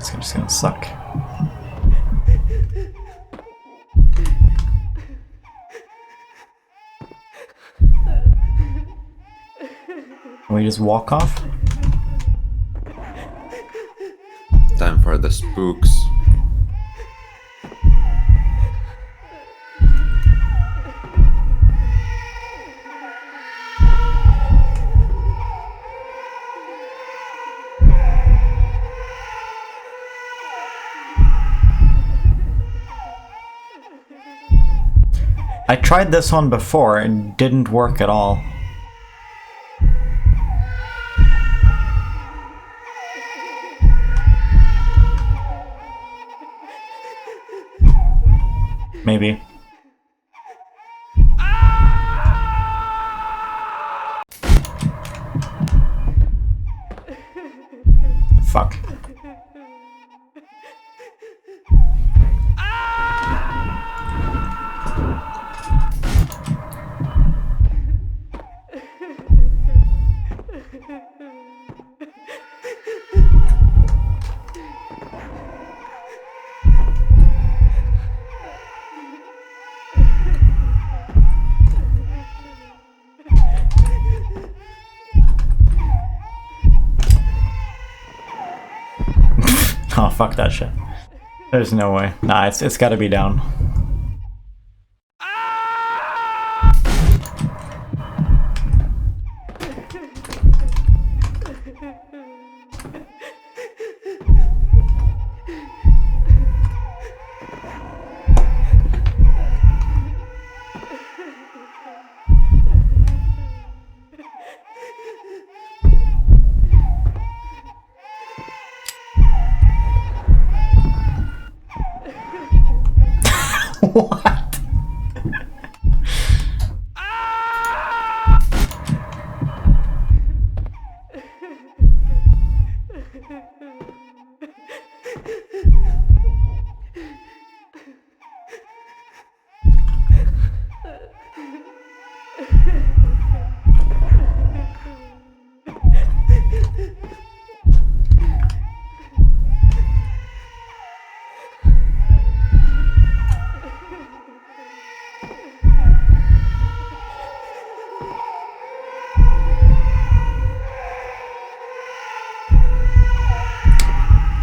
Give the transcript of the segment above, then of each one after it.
It's just gonna suck. Can we just walk off? Time for the spooks. I tried this one before and didn't work at all. Maybe. Fuck. Oh, fuck that shit. There's no way. Nah, it's gotta be down. What?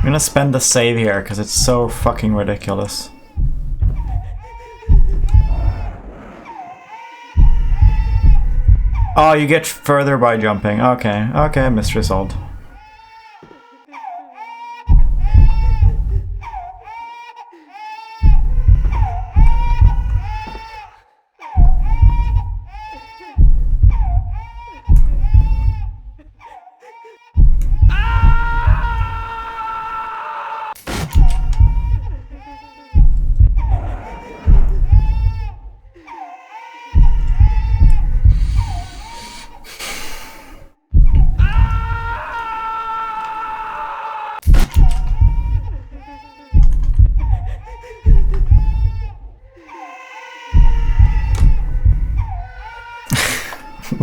I'm gonna spend the save here because it's so fucking ridiculous. Oh, you get further by jumping. Okay, okay, mystery solved.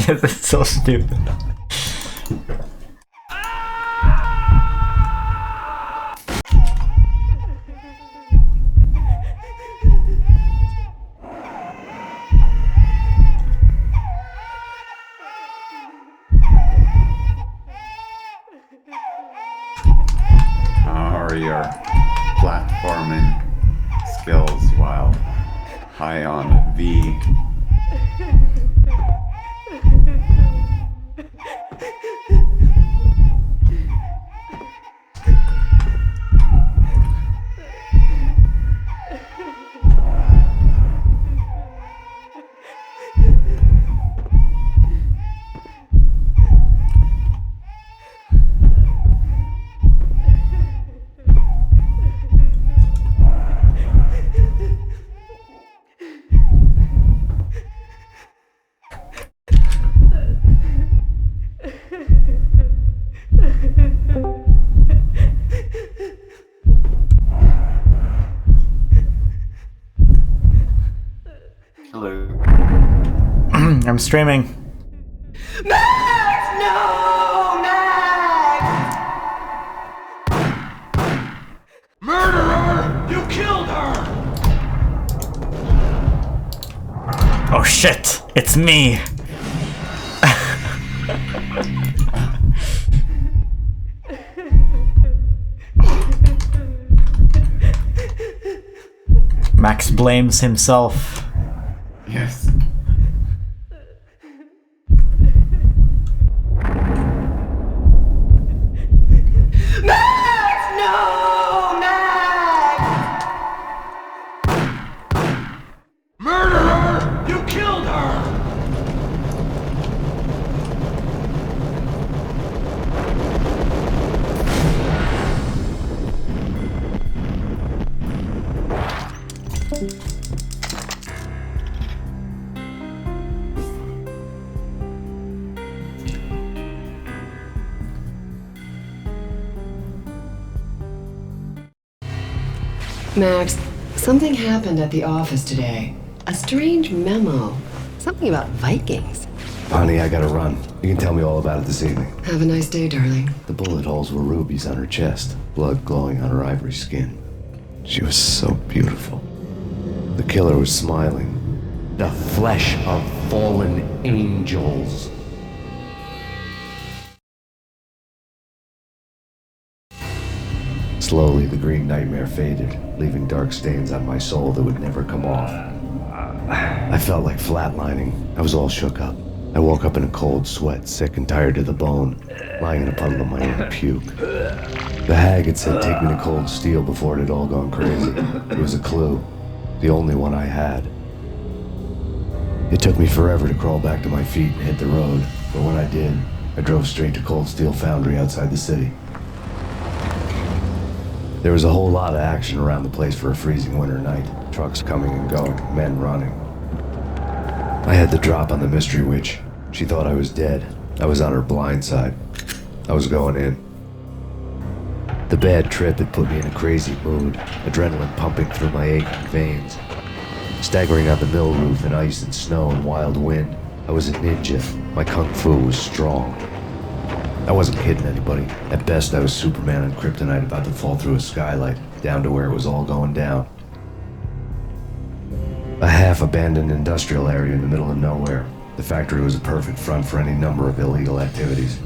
This is so stupid. How are your platforming skills while high on V? Hello. I'm streaming. Max! No! Max! Oh shit! It's me! Max blames himself. Yes. Max! No! Max! Murderer! You killed her! Max, something happened at the office today. A strange memo. Something about Vikings. Honey, I gotta run. You can tell me all about it this evening. Have a nice day, darling. The bullet holes were rubies on her chest, blood glowing on her ivory skin. She was so beautiful. The killer was smiling. The flesh of fallen angels. Slowly, the green nightmare faded, leaving dark stains on my soul that would never come off. I felt like flatlining. I was all shook up. I woke up in a cold sweat, sick and tired to the bone, lying in a puddle of my own puke. The hag had said take me to Cold Steel before it had all gone crazy. It was a clue, the only one I had. It took me forever to crawl back to my feet and hit the road, but when I did, I drove straight to Cold Steel Foundry outside the city. There was a whole lot of action around the place for a freezing winter night. Trucks coming and going, men running. I had the drop on the mystery witch. She thought I was dead. I was on her blind side. I was going in. The bad trip had put me in a crazy mood, adrenaline pumping through my aching veins. Staggering on the mill roof in ice and snow and wild wind, I was a ninja. My kung fu was strong. I wasn't kidding anybody. At best, I was Superman on kryptonite about to fall through a skylight, down to where it was all going down. A half-abandoned industrial area in the middle of nowhere. The factory was a perfect front for any number of illegal activities.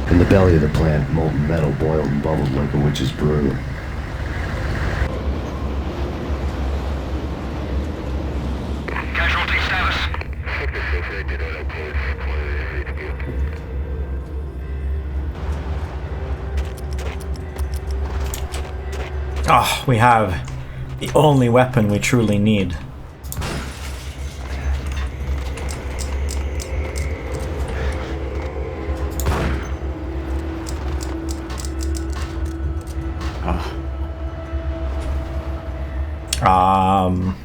In the belly of the plant, molten metal boiled and bubbled like a witch's brew. Casualty status. Oh, we have the only weapon we truly need. Um...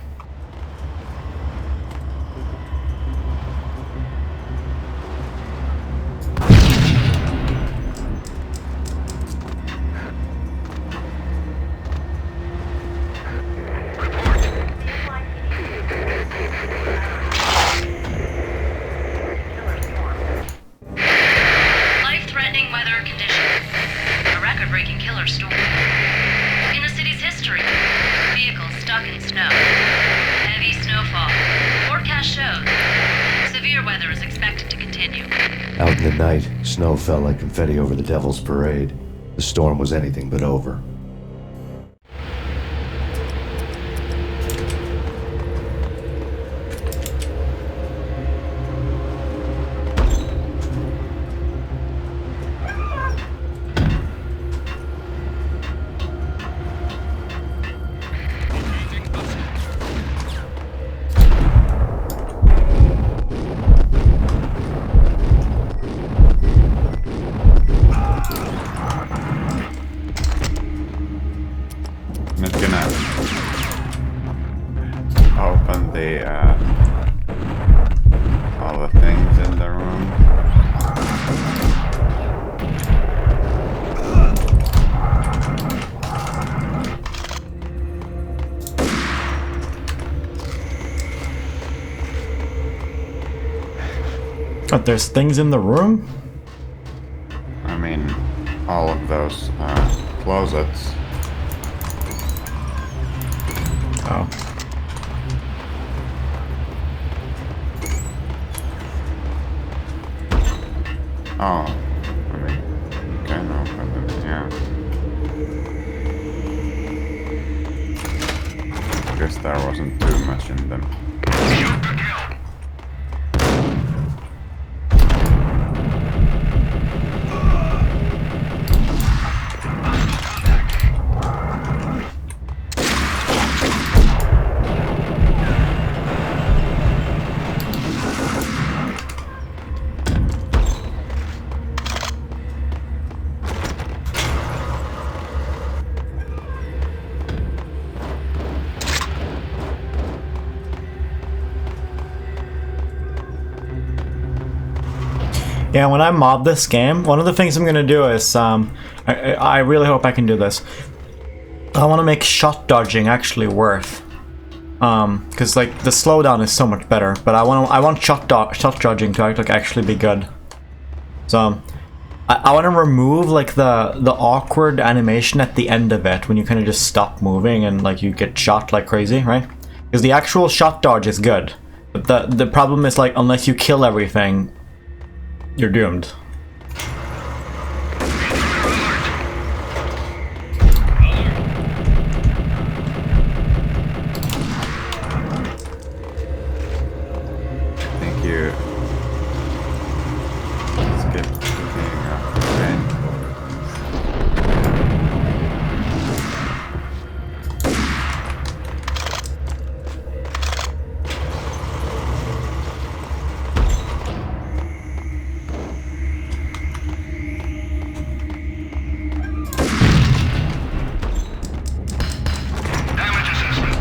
Life-threatening weather conditions. A record-breaking killer storm. In the city's history, vehicles stuck in snow. Heavy snowfall. Forecast shows severe weather is expected to continue. Out in the night, snow fell like confetti over the Devil's Parade. The storm was anything but over. I'm just gonna open the all the things in the room. But there's things in the room? I mean, those closets. Oh. Oh, I mean, you can open them, yeah. I guess there wasn't too much in them. Shoot to kill. Yeah, when I mob this game, one of the things I'm gonna do is, I really hope I can do this. I want to make shot dodging actually worth, because like the slowdown is so much better. But I want shot dodging to actually be good. So I want to remove like the awkward animation at the end of it when you kind of just stop moving and like you get shot like crazy, right? Because the actual shot dodge is good, but the problem is like unless you kill everything, you're doomed. Thank you. Let's get looking up the Payne. Damage assessment.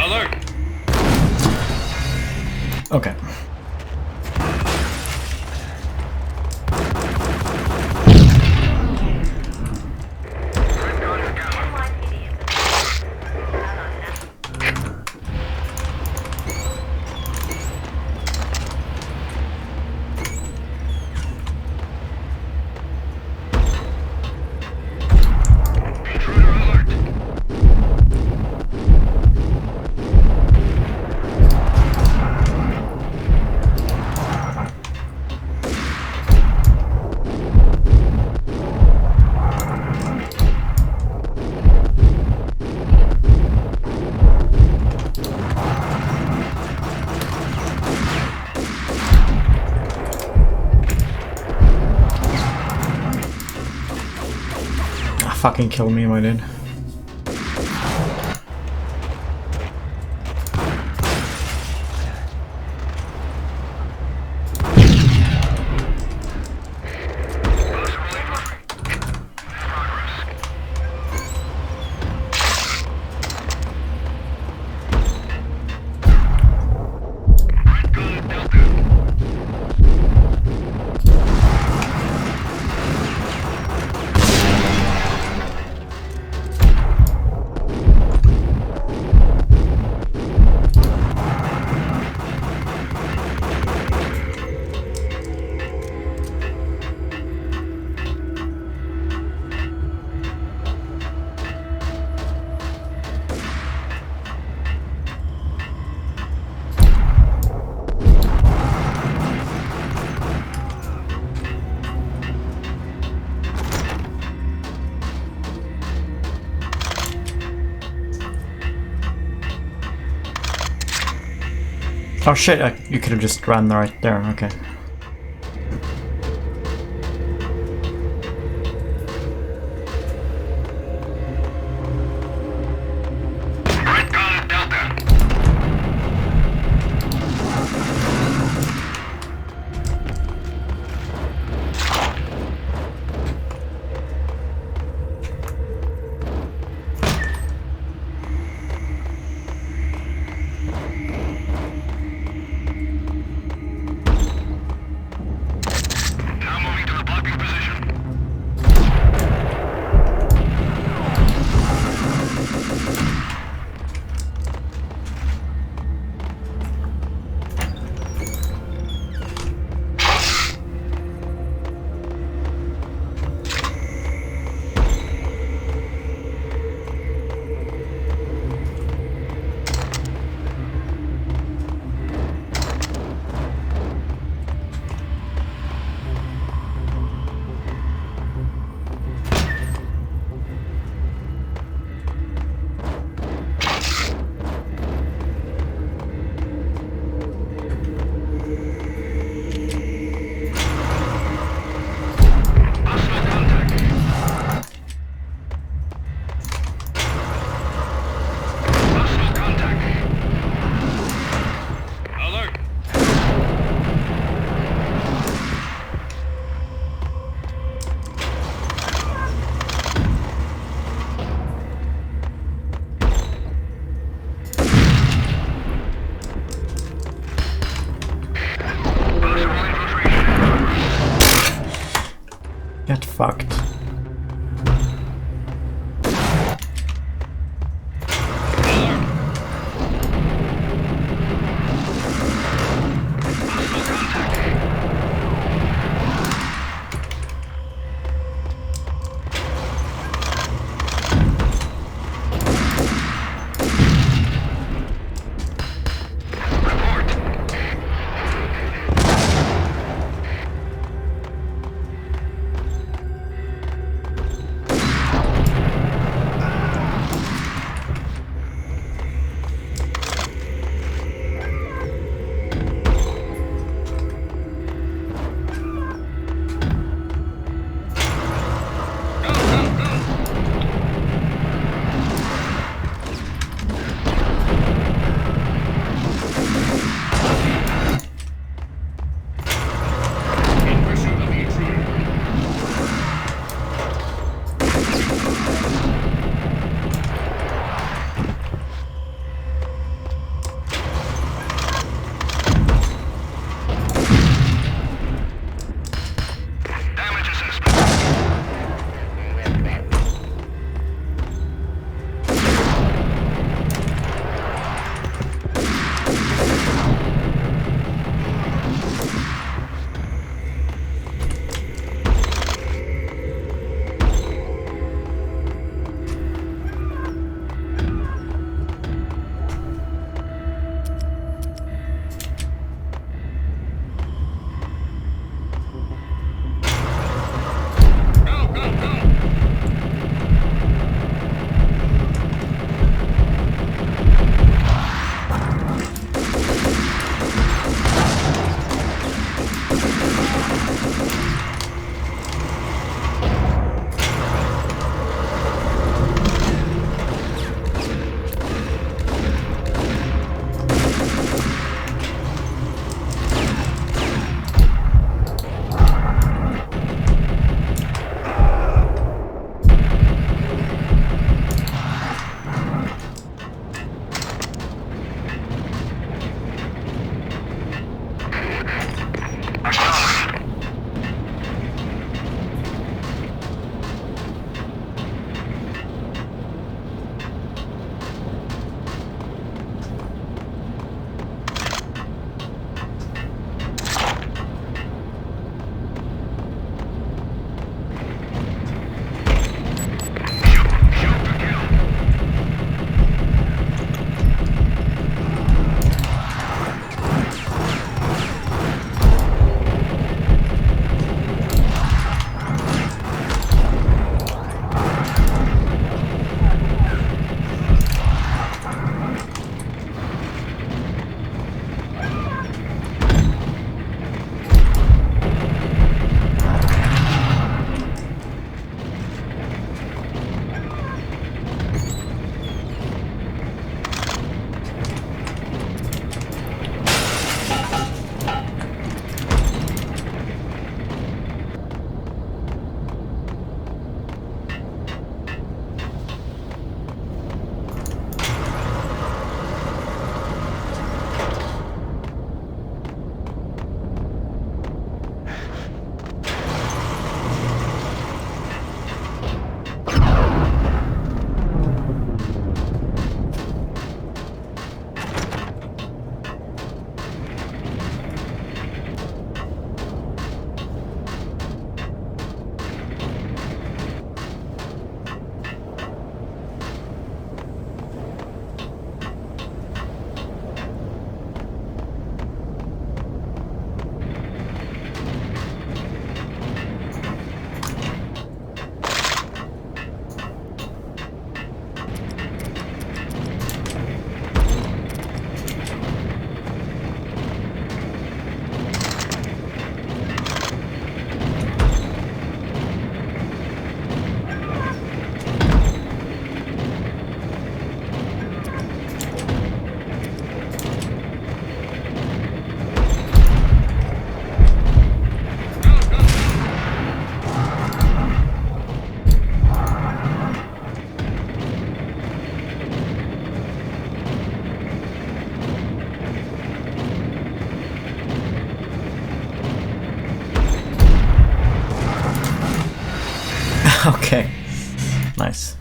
Alert! Okay. Intruder alert! Ah, fucking kill me, my dude. Oh shit, you could have just ran right there, okay. Red Guard Delta. Now moving to the blocking position. Hostile contact. Hostile contact. Alert. Possible infiltration. Get fucked. Hostile contact. Report. Okay. Nice.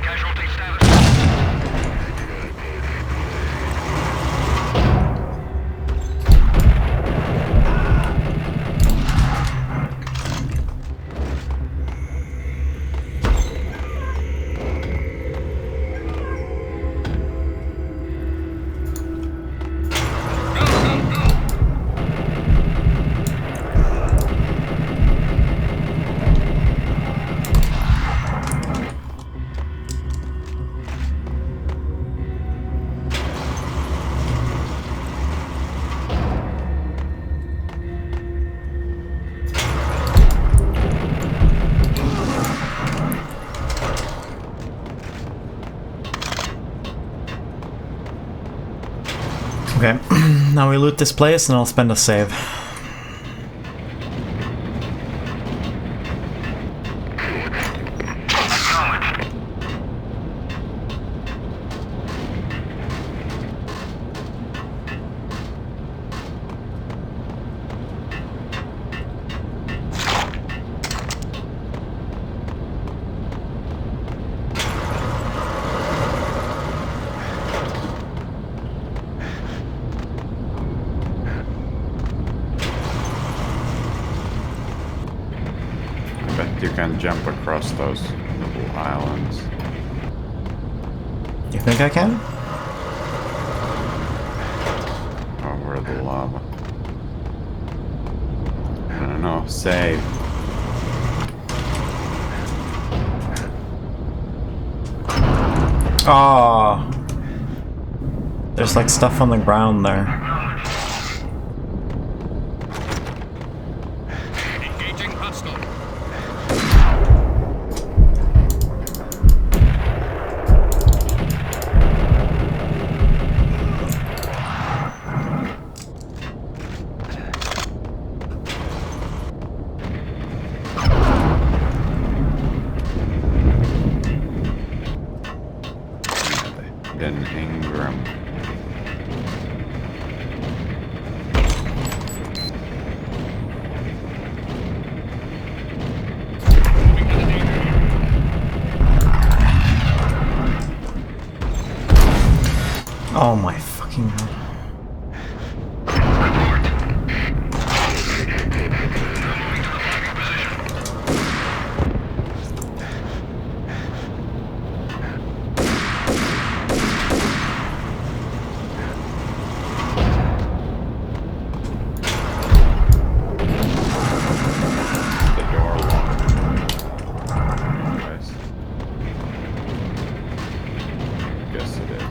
Casualty status. Okay. Now we loot this place and I'll spend a save. Acknowledged. I bet you can jump across those little islands. You think I can? Over the lava. I don't know, save. Oh. There's like stuff on the ground there. Engaging hostile. Then Ingram. Oh my fucking god. The door locked. Nice. Guess it is.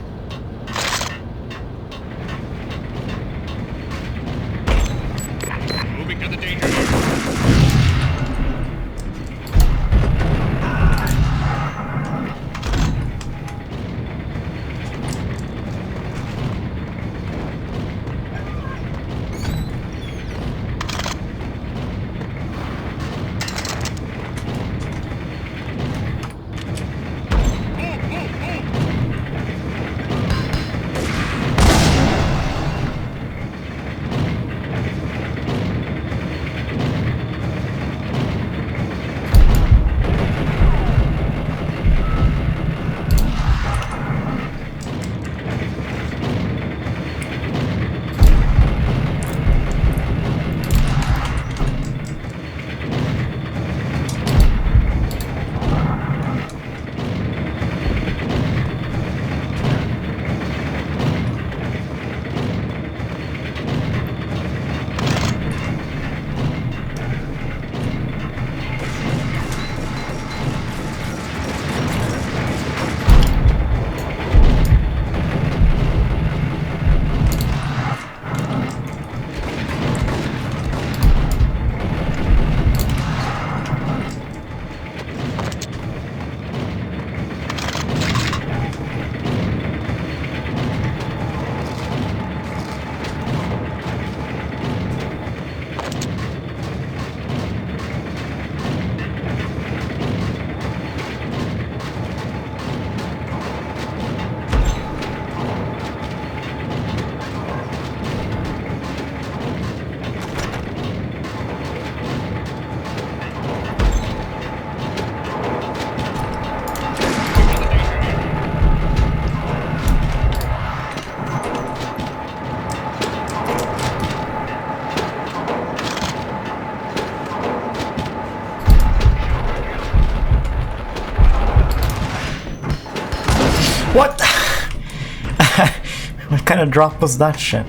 kind of drop was that shit?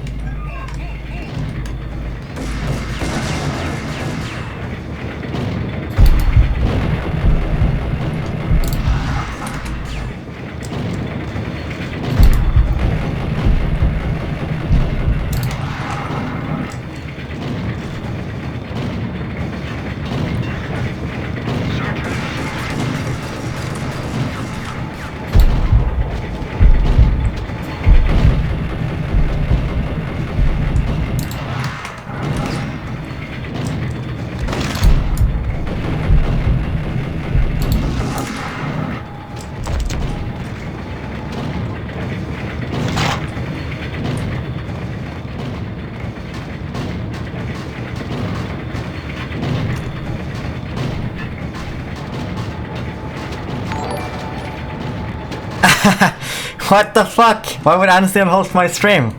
What the fuck? Why would Anstein host my stream?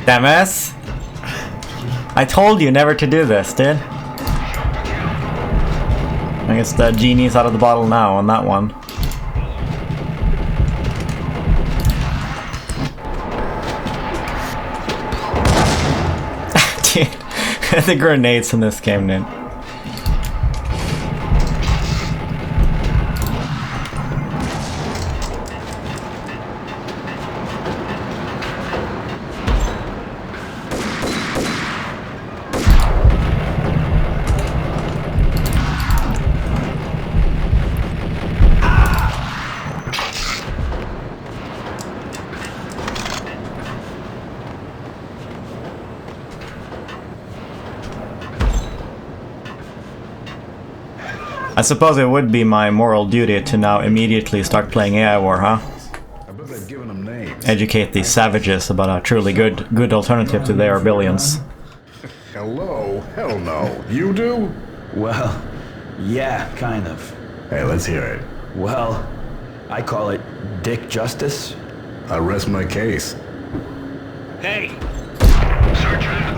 Demes? I told you never to do this, dude. I guess the genie's out of the bottle now on that one. Dude, the grenades in this game, dude. I suppose it would be my moral duty to now immediately start playing AI War, huh? I bet they've given them names. Educate these savages about a truly good alternative to their billions. Hello? Hell no. You do? Well, yeah, kind of. Hey, let's hear it. Well, I call it Dick Justice. I rest my case. Hey! Sergeant!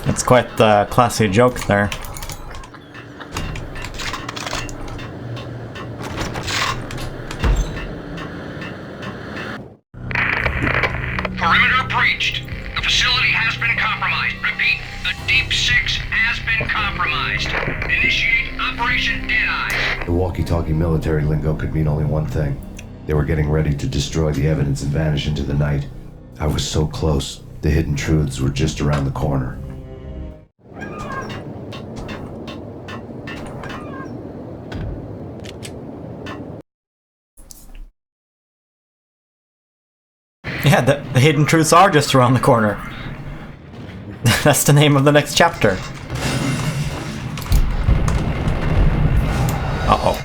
It's quite the classy joke there. Perimeter breached. The facility has been compromised. Repeat, the Deep Six has been compromised. Initiate Operation Deadeye. The walkie-talkie military lingo could mean only one thing. They were getting ready to destroy the evidence and vanish into the night. I was so close. The hidden truths were just around the corner. Yeah, the hidden truths are just around the corner. That's the name of the next chapter. Uh-oh.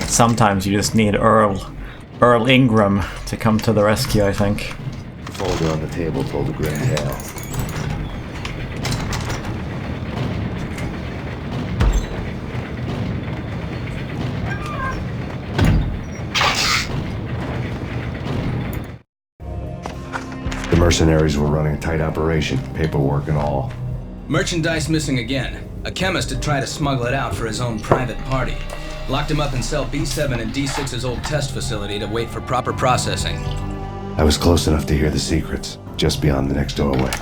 Sometimes you just need Earl Ingram to come to the rescue, I think. The folder on the table told a grim tale. The mercenaries were running a tight operation, paperwork and all. Merchandise missing again. A chemist had tried to smuggle it out for his own private party. Locked him up in cell B7 in D6's old test facility to wait for proper processing. I was close enough to hear the secrets, just beyond the next doorway.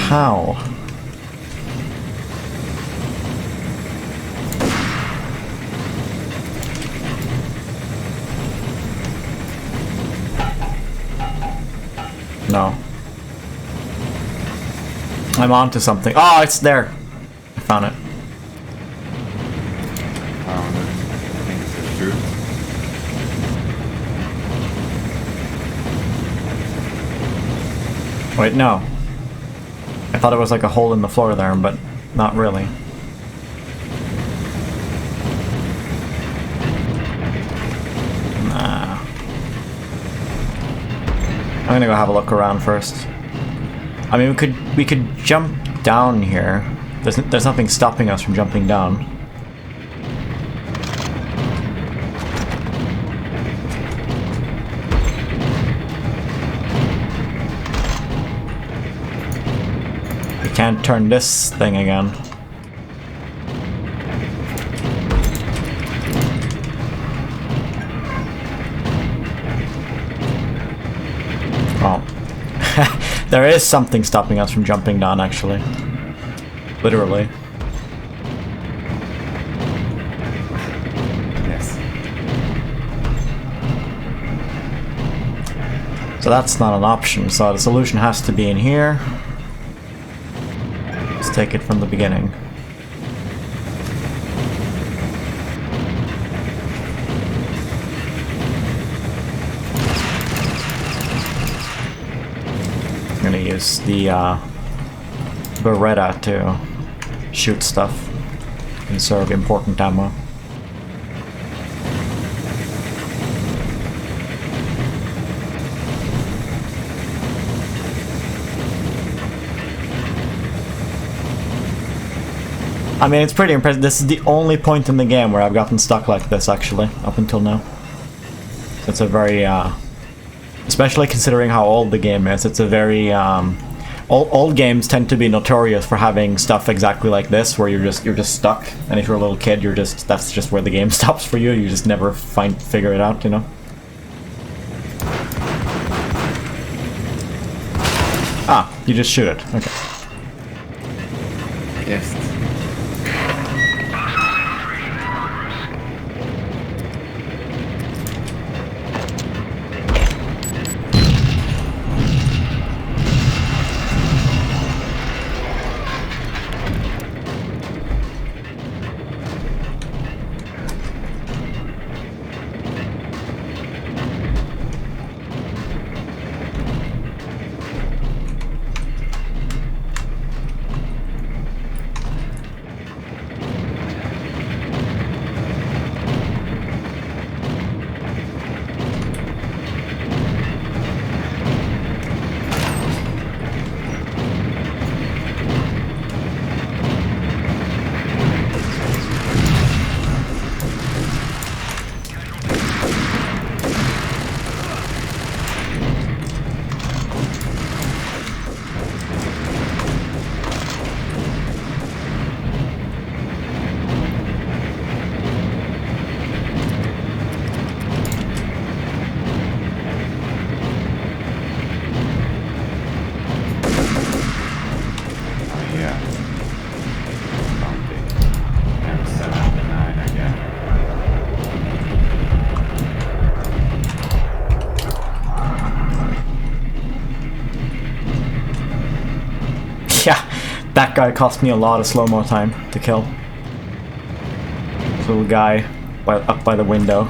How? No. I'm onto something. Oh, it's there. I found it. Found it. I think it's a chute. Wait, no. I thought it was like a hole in the floor there, but not really. Nah. I'm gonna go have a look around first. I mean, we could jump down here. There's nothing stopping us from jumping down. We can't turn this thing again. Oh. There is something stopping us from jumping down, actually. Literally. Yes. So that's not an option, so the solution has to be in here. Let's take it from the beginning. I'm gonna use the Beretta to shoot stuff, conserve important ammo. I mean, it's pretty impressive. This is the only point in the game where I've gotten stuck like this, actually, up until now. So it's a very, especially considering how old the game is, it's a very, old games tend to be notorious for having stuff exactly like this, where you're just stuck, and if you're a little kid, that's just where the game stops for you. You just never figure it out, you know. Ah, you just shoot it. Okay. Yes. Yeah, that guy cost me a lot of slow-mo time to kill. This little guy up by the window.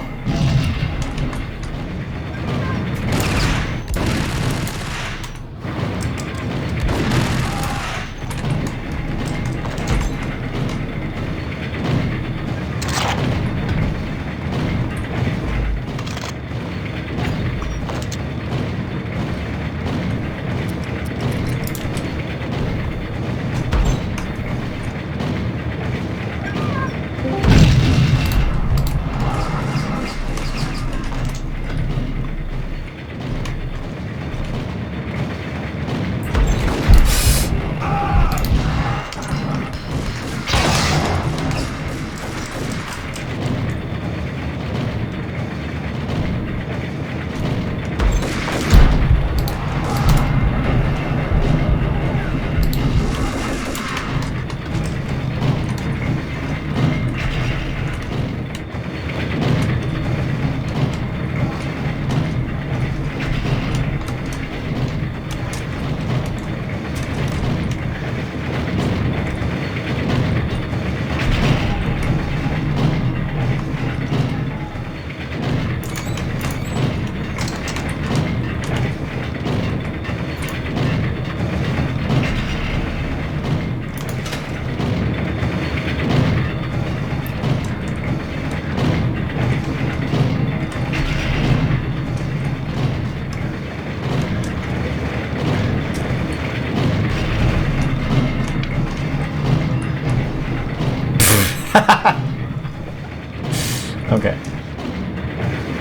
Okay.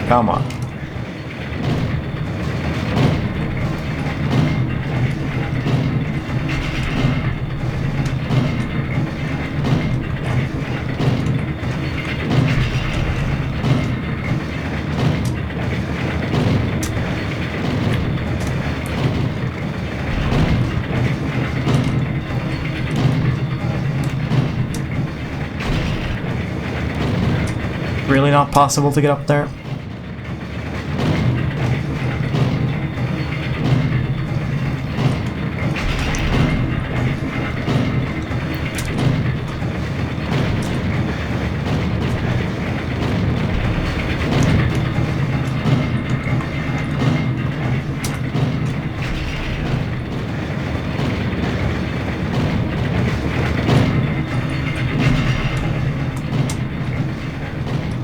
Come on. Really not possible to get up there?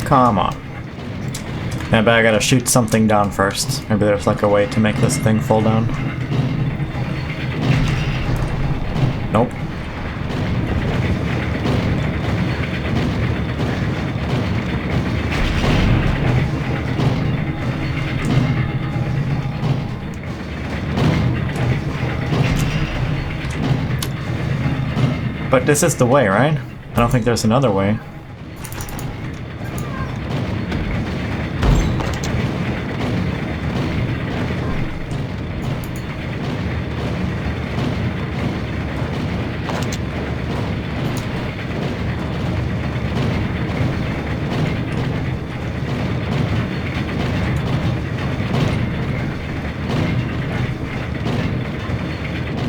Come on. Maybe I gotta shoot something down first. Maybe there's like a way to make this thing fall down. Nope. But this is the way, right? I don't think there's another way.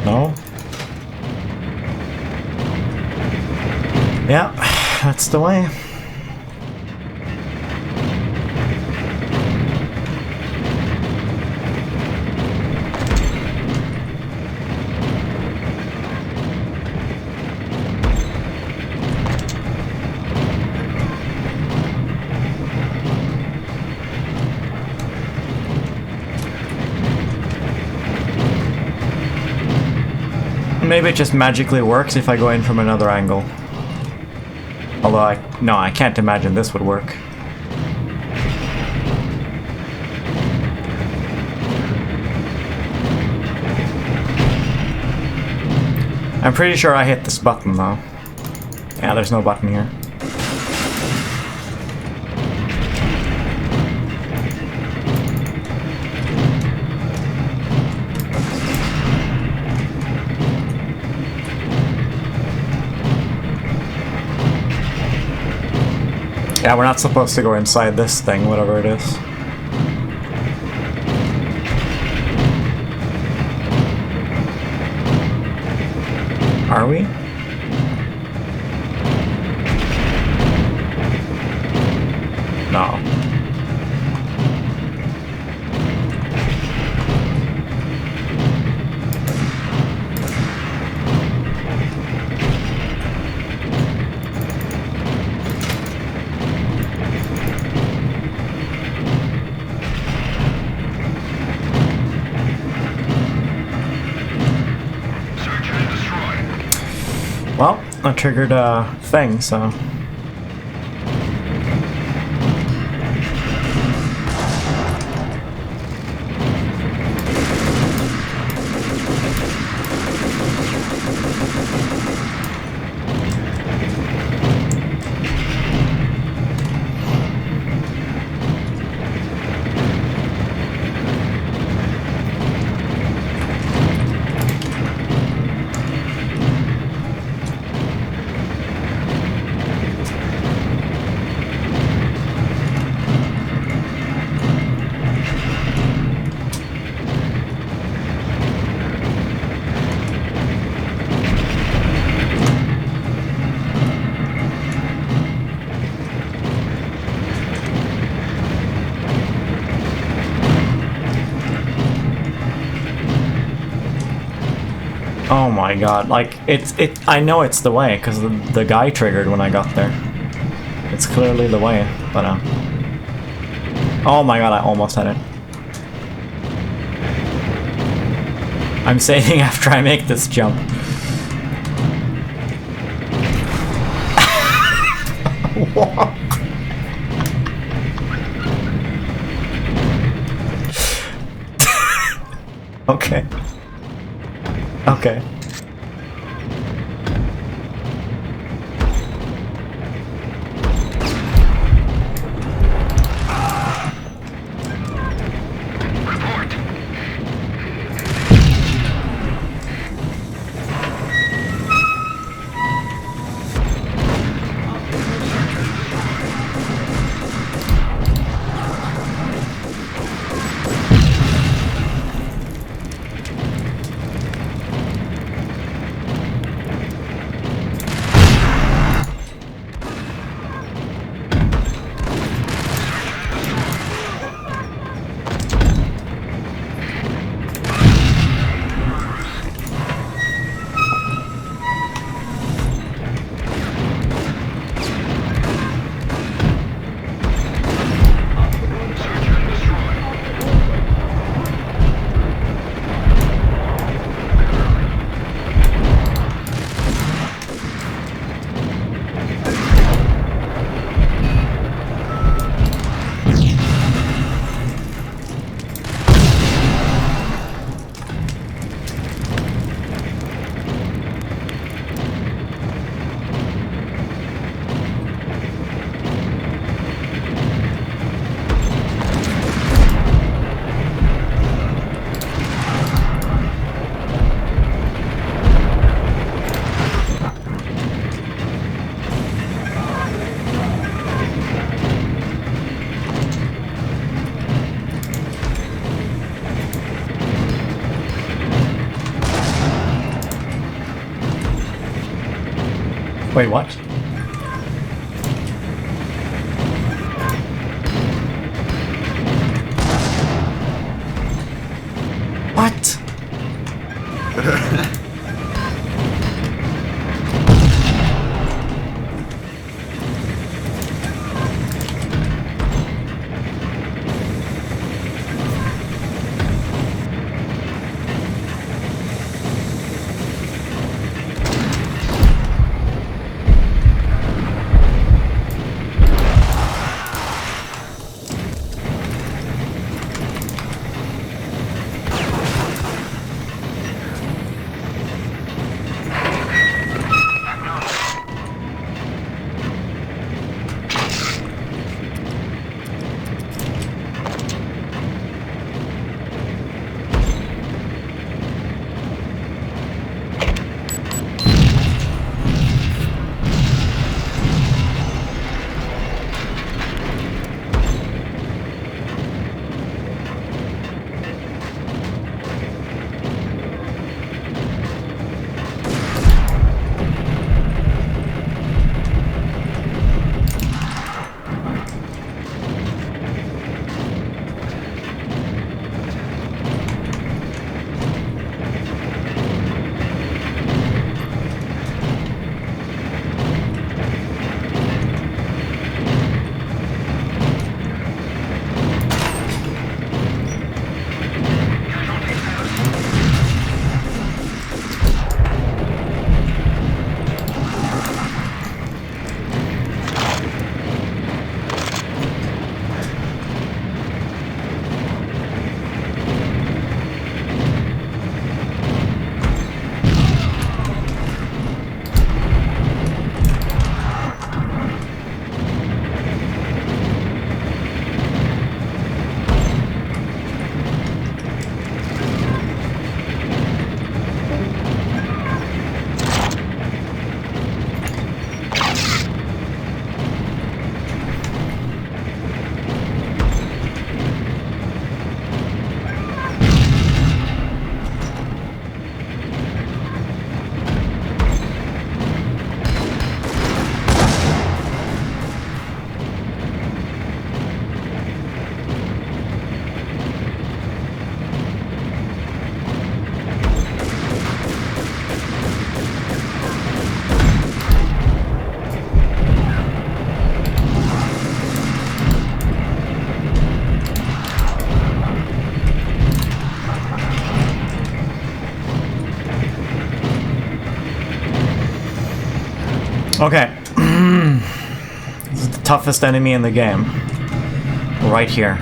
No? Yeah, that's the way. Maybe it just magically works if I go in from another angle. Although no, I can't imagine this would work. I'm pretty sure I hit this button though. Yeah, there's no button here. Yeah, we're not supposed to go inside this thing, whatever it is. Are we? No. Well, I triggered a thing, so... Oh my god, like, I know it's the way, because the guy triggered when I got there. It's clearly the way, but, oh my god, I almost had it. I'm saving after I make this jump. Okay. Okay. Report. Wait, what? What? Okay. toughest enemy in the game. Right here.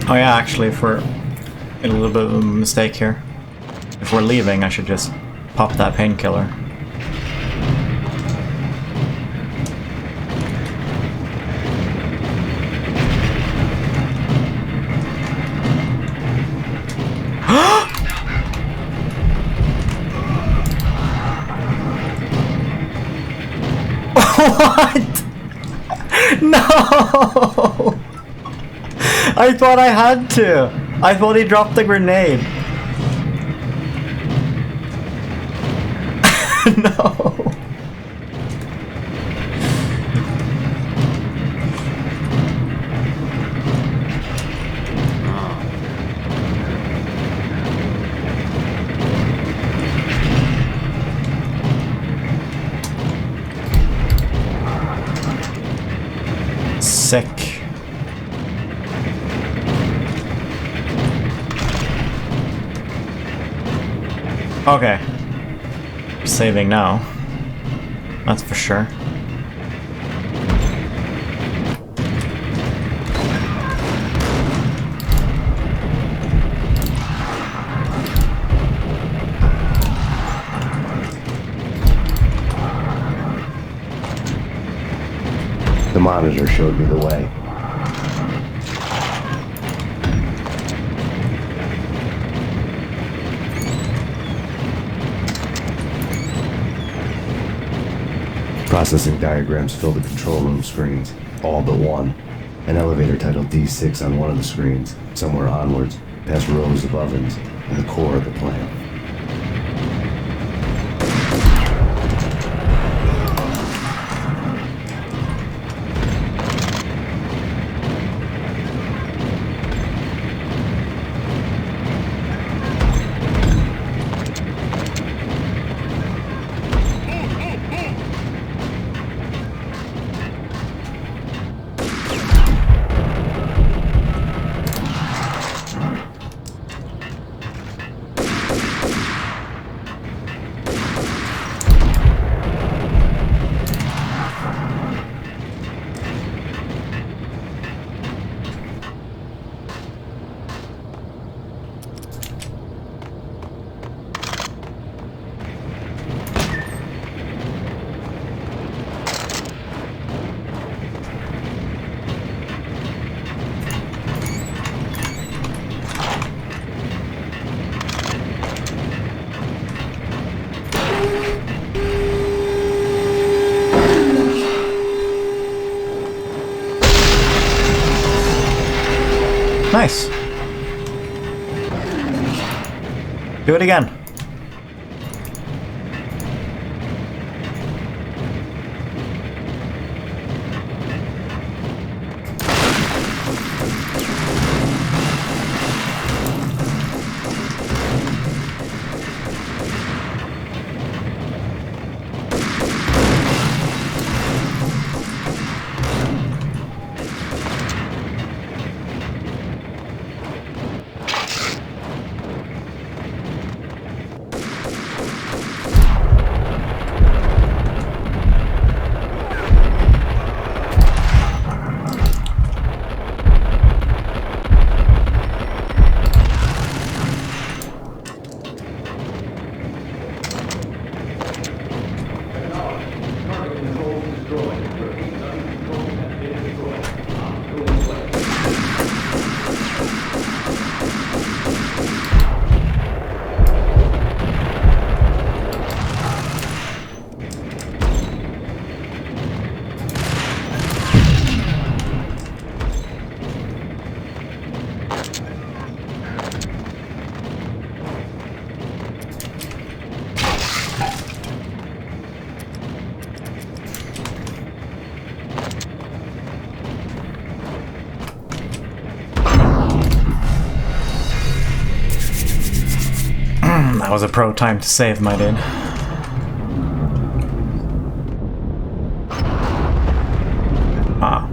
Oh yeah, actually, if we're in a little bit of a mistake here. If we're leaving, I should just pop that painkiller. What? No! I thought I had to. I thought he dropped the grenade. No. Sick. Okay. Saving now. That's for sure. The monitor showed me the way. Processing diagrams fill the control room screens, all but one. An elevator titled D6 on one of the screens, somewhere onwards, past rows of ovens, and the core of the plant. Nice. Do it again. That was a pro time to save, my dude. Ah.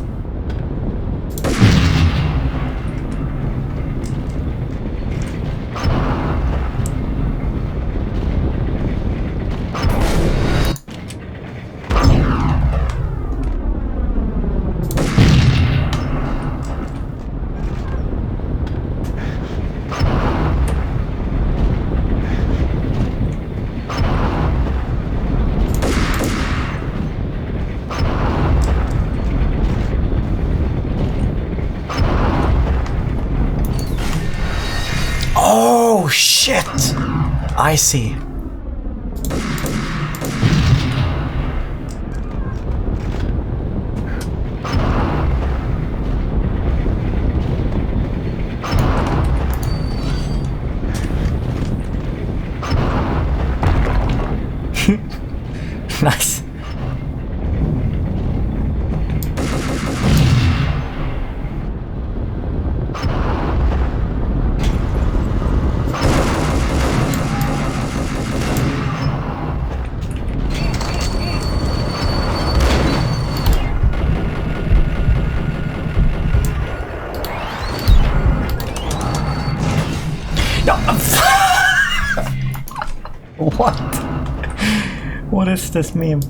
Oh, shit! I see. Nice. What? What is this meme?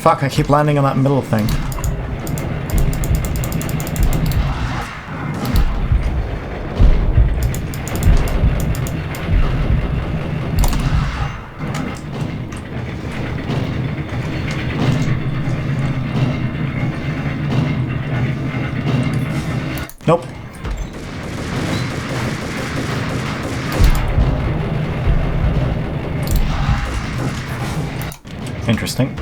Fuck, I keep landing on that middle thing. Nope. Interesting.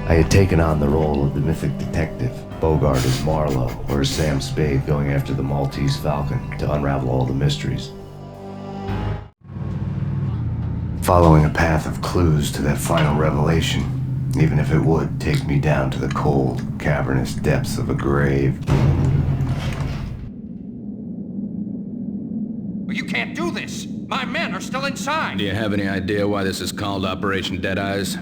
I had taken on the role of the mythic detective, Bogart as Marlowe, or as Sam Spade going after the Maltese Falcon to unravel all the mysteries. Following a path of clues to that final revelation, even if it would take me down to the cold, cavernous depths of a grave. You can't do this! My men are still inside! Do you have any idea why this is called Operation Dead Eyes?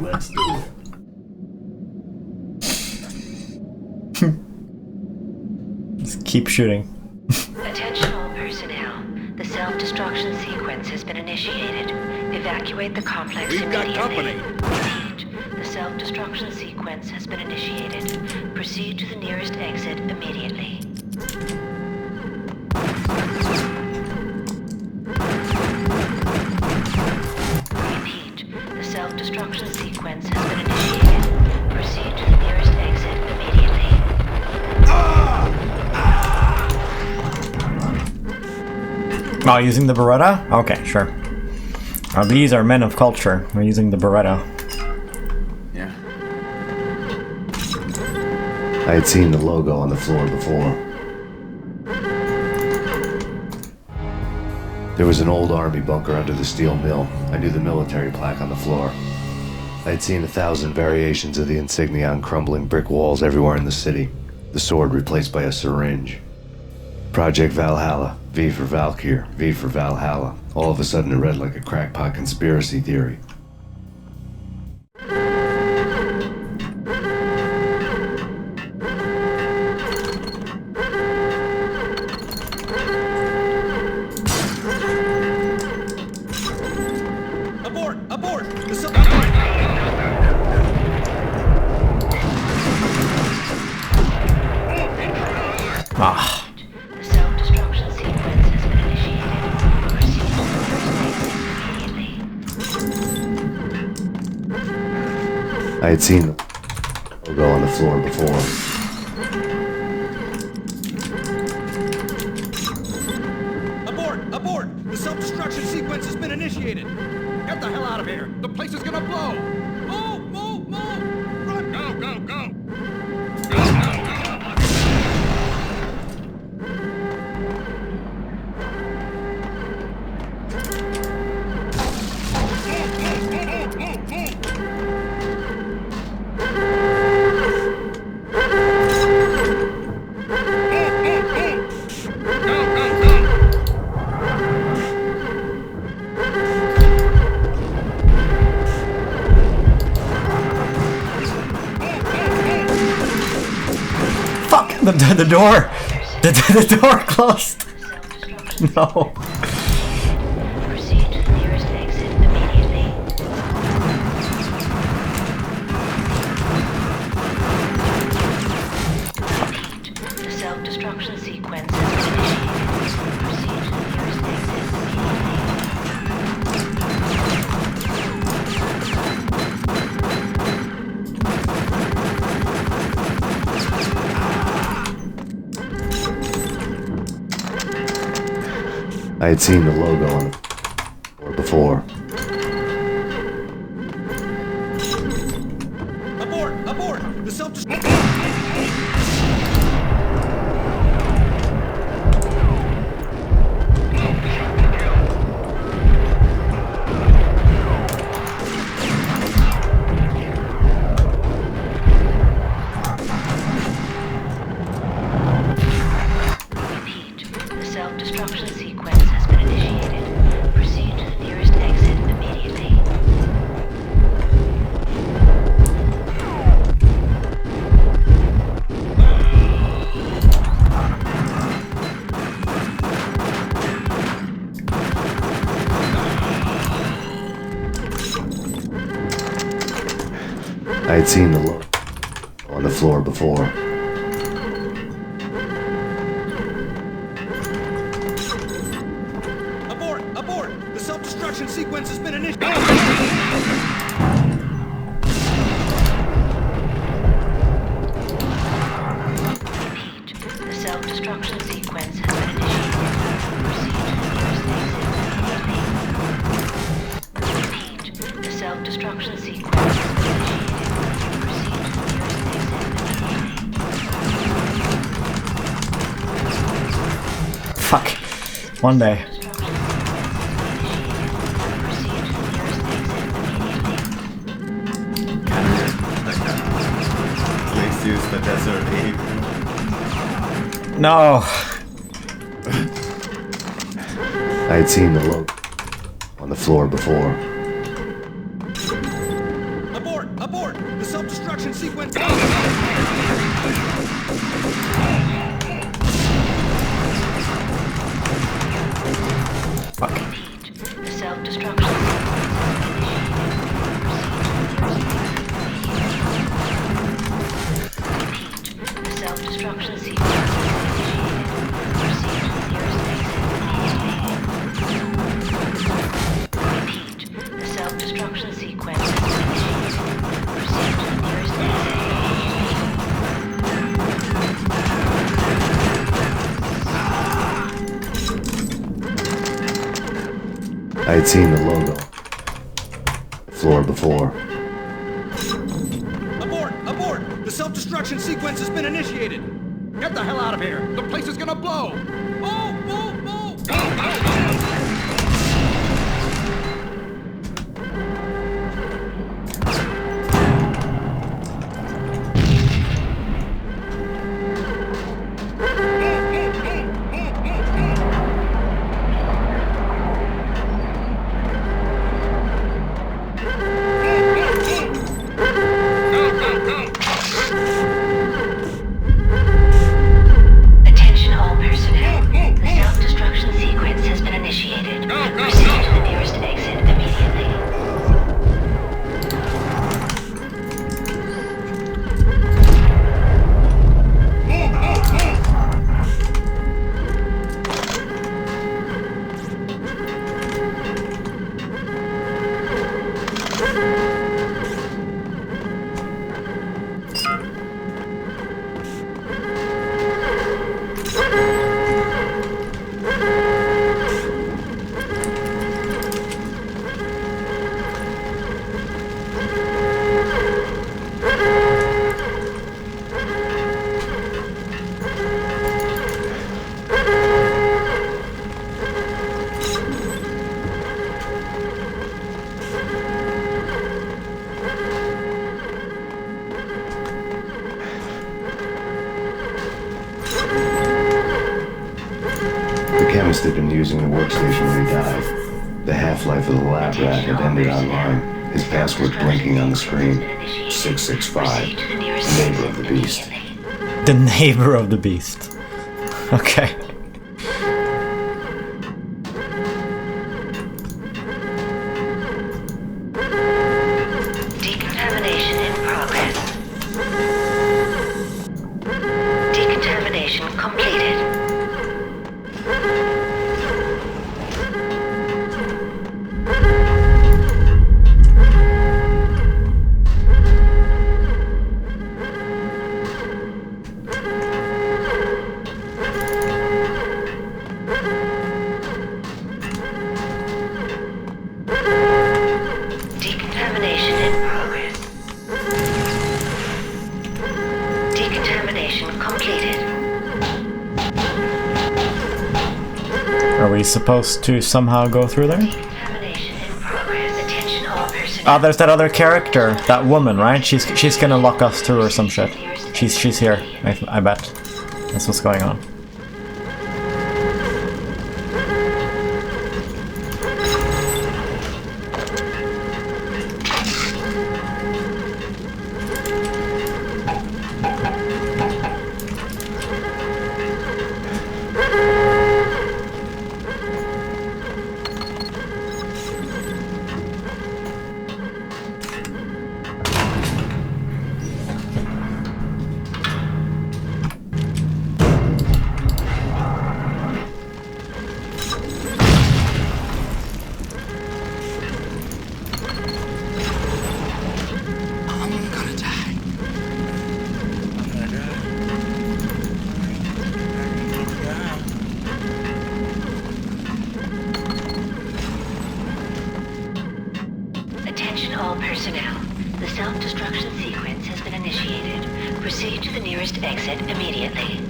Let's do it. Just keep shooting. Attention all personnel. The self-destruction sequence has been initiated. Evacuate the complex immediately. Repeat. The self-destruction sequence has been initiated. Proceed to the nearest exit immediately. Repeat. The self-destruction sequence has been initiated. Proceed to the nearest exit immediately. Oh, using the Beretta? Okay, sure. These are men of culture. We're using the Beretta. Yeah. I had seen the logo on the floor before. There was an old army bunker under the steel mill. I knew the military plaque on the floor. I had seen 1,000 variations of the insignia on crumbling brick walls everywhere in the city. The sword replaced by a syringe. Project Valhalla, V for Valkyr, V for Valhalla. All of a sudden it read like a crackpot conspiracy theory. Abort! Abort! Ah. The self-destruction sequence has been initiated. Proceed to the nearest exit immediately. I had seen the logo on the floor before. Abort! Abort! The self-destruction sequence has been initiated! Get the hell out of here! The place is gonna blow! Move! Move! Move! Run! Go! Go! Go! Go! Go! Go! Fuck! The door! The door closed! No. Proceed to the nearest exit immediately. I had seen the logo on the floor before. Abort! Abort! The self-destruct... Self-destruction sequence has been initiated. Proceed to the nearest exit immediately. I had seen the logo on the floor before. Abort! Abort! The self-destruction sequence has been initiated. The self-destruction sequence has been initiated. Proceed to the nearest exit immediately. Repeat. The self-destruction sequence has been initiated. Proceed to the nearest exit immediately. Fuck. One day. Please use the desert aid. No. I had seen the logo on the floor before. Abort! Abort! The self-destruction sequence... Fuck. The self-destruction The self-destruction sequence has been initiated. Proceed to the nearest exit immediately. Repeat. The self-destruction sequence has been initiated. Proceed to the nearest exit I had seen the logo on the floor before. Abort! Abort! The self-destruction sequence has been initiated! Get the hell out of here! The place is gonna blow! Move! Move! Move! Attention all personnel. The self-destruction sequence has been initiated. Proceed to the nearest exit immediately. The chemist had been using the workstation when he died. The half-life of the lab rat had ended online. His password blinking on the screen. 665. Neighbor of the beast. The neighbor of the beast. Okay. Decontamination in progress. Decontamination completed. located. Are we supposed to somehow go through there? Decontamination in progress. Attention all personnel. Oh, there's that other character, that woman, right? She's gonna lock us through or some shit. She's here, I bet. That's what's going on. Attention all personnel. The self-destruction sequence has been initiated. Proceed to the nearest exit immediately.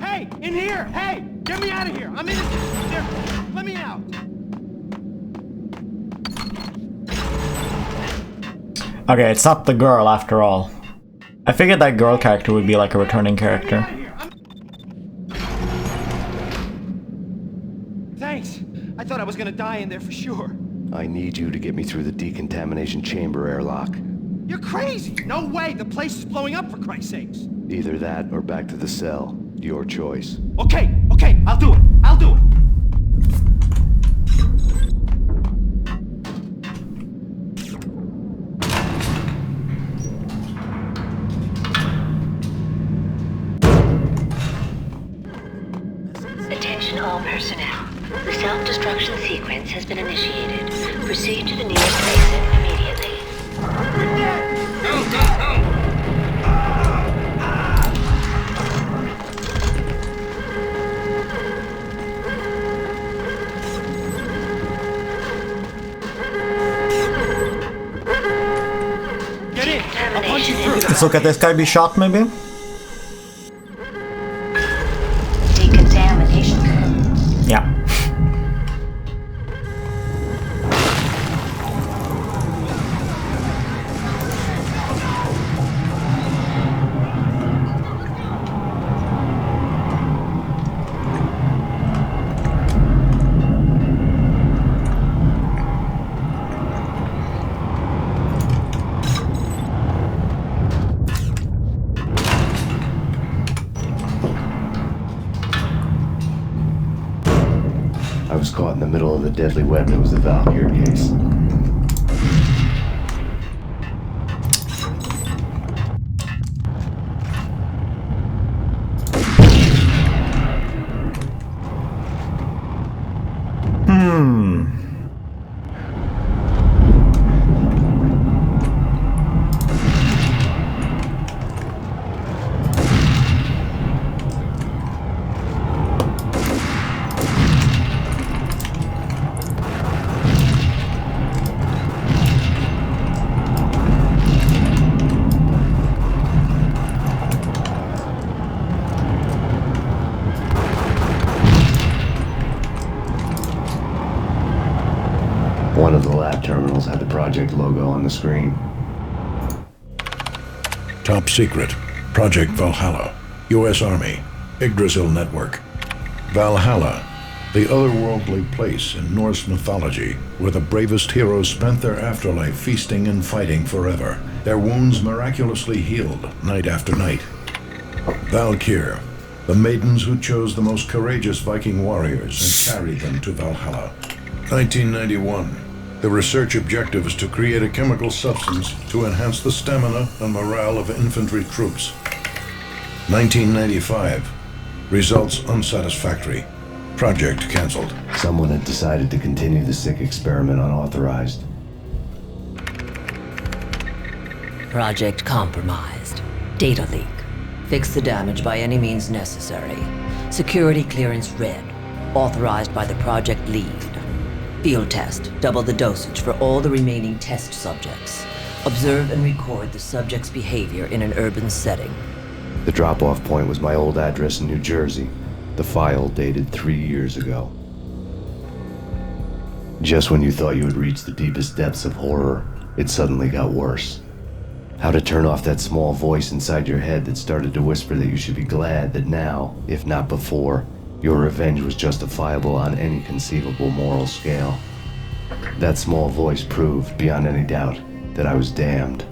Hey, in here! Hey, get me out of here! I'm innocent. There, let me out. Okay, it's not the girl after all. I figured that girl character would be like a returning character. Thanks. I thought I was gonna die in there for sure. I need you to get me through the decontamination chamber airlock. You're crazy! No way! The place is blowing up, for Christ's sakes! Either that or back to the cell. Your choice. Okay, I'll do it! I'll do it! Attention all personnel. The self-destruction sequence has been initiated. Proceed to the nearest exit immediately. Get in! I'll punch you through! Let's look at this guy be shot, maybe? Decontamination. Yeah. I was caught in the middle of the deadly web that was the Valkyrie case. One of the lab terminals had the project logo on the screen. Top secret. Project Valhalla. U.S. Army. Yggdrasil Network. Valhalla. The otherworldly place in Norse mythology where the bravest heroes spent their afterlife feasting and fighting forever. Their wounds miraculously healed night after night. Valkyr. The maidens who chose the most courageous Viking warriors and carried them to Valhalla. 1991. The research objective is to create a chemical substance to enhance the stamina and morale of infantry troops. 1995. Results unsatisfactory. Project cancelled. Someone had decided to continue the sick experiment unauthorized. Project compromised. Data leak. Fix the damage by any means necessary. Security clearance red. Authorized by the project lead. Field test. Double the dosage for all the remaining test subjects. Observe and record the subject's behavior in an urban setting. The drop-off point was my old address in New Jersey. The file dated 3 years ago. Just when you thought you had reached the deepest depths of horror, it suddenly got worse. How to turn off that small voice inside your head that started to whisper that you should be glad that now, if not before, your revenge was justifiable on any conceivable moral scale. That small voice proved, beyond any doubt, that I was damned.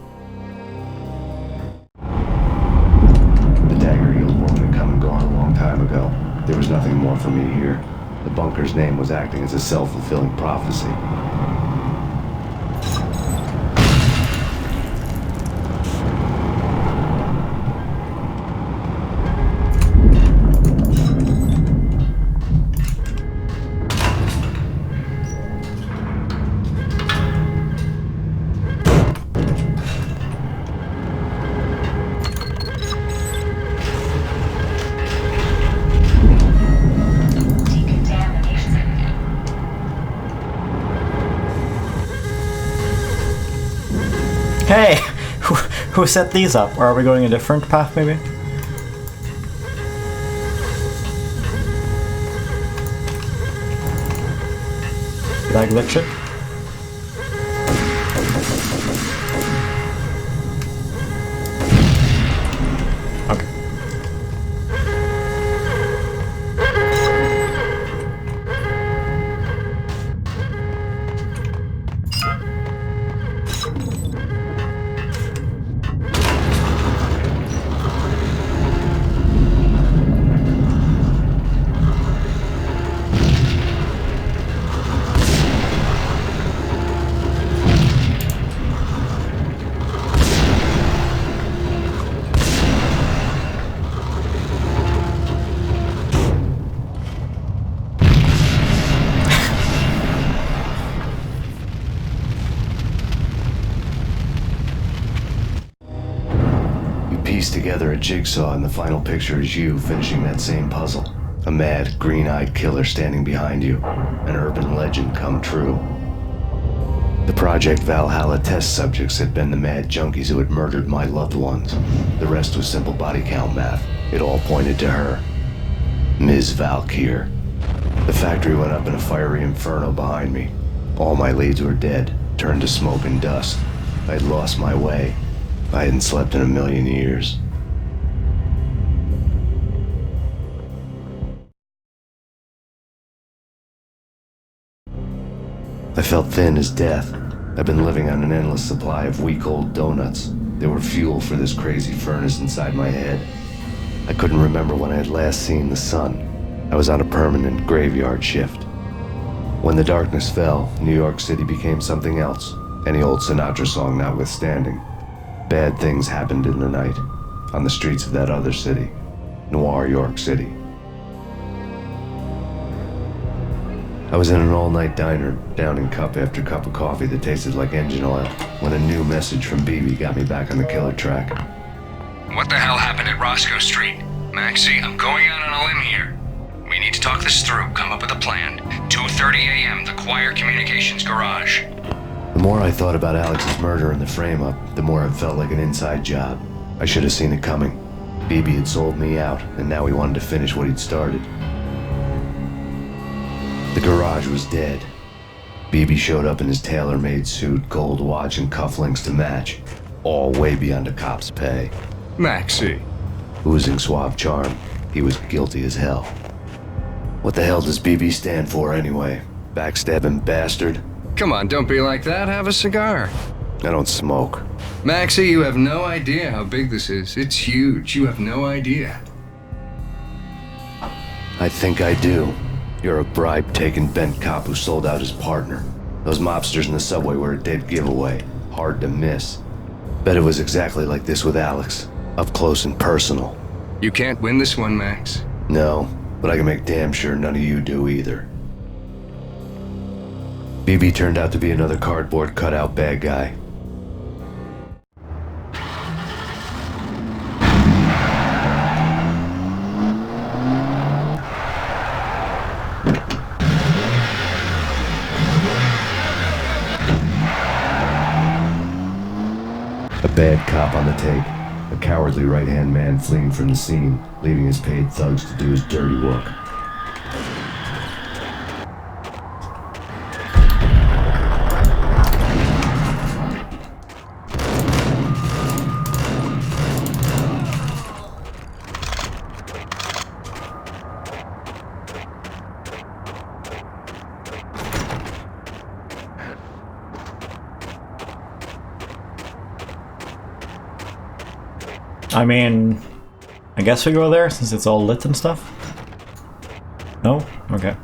The dagger-heeled woman had come and gone a long time ago. There was nothing more for me here. The bunker's name was acting as a self-fulfilling prophecy. Hey! Who set these up? Or are we going a different path, maybe? Did I glitch it? Okay. Piece together a jigsaw, and the final picture is you finishing that same puzzle. A mad, green-eyed killer standing behind you. An urban legend come true. The Project Valhalla test subjects had been the mad junkies who had murdered my loved ones. The rest was simple body count math. It all pointed to her. Ms. Valkyr. The factory went up in a fiery inferno behind me. All my leads were dead, turned to smoke and dust. I'd lost my way. I hadn't slept in a million years. I felt thin as death. I've been living on an endless supply of week-old donuts. They were fuel for this crazy furnace inside my head. I couldn't remember when I had last seen the sun. I was on a permanent graveyard shift. When the darkness fell, New York City became something else, any old Sinatra song notwithstanding. Bad things happened in the night, on the streets of that other city, Noir York City. I was in an all-night diner, downing cup after cup of coffee that tasted like engine oil, when a new message from BB got me back on the killer track. What the hell happened at Roscoe Street? Maxie, I'm going out on a limb here. We need to talk this through, come up with a plan. 2:30 a.m., the Choir Communications Garage. The more I thought about Alex's murder and the frame-up, the more it felt like an inside job. I should have seen it coming. BB had sold me out, and now he wanted to finish what he'd started. The garage was dead. BB showed up in his tailor-made suit, gold watch, and cufflinks to match. All way beyond a cop's pay. Maxie. Oozing suave charm, he was guilty as hell. What the hell does BB stand for anyway? Backstabbing bastard? Come on, don't be like that. Have a cigar. I don't smoke. Maxie, you have no idea how big this is. It's huge. You have no idea. I think I do. You're a bribe-taking bent cop who sold out his partner. Those mobsters in the subway were a dead giveaway. Hard to miss. Bet it was exactly like this with Alex. Up close and personal. You can't win this one, Max. No, but I can make damn sure none of you do either. BB turned out to be another cardboard cutout bad guy. bad cop on the take. A cowardly right-hand man fleeing from the scene, leaving his paid thugs to do his dirty work. I mean, I guess we go there since it's all lit and stuff? No? Okay.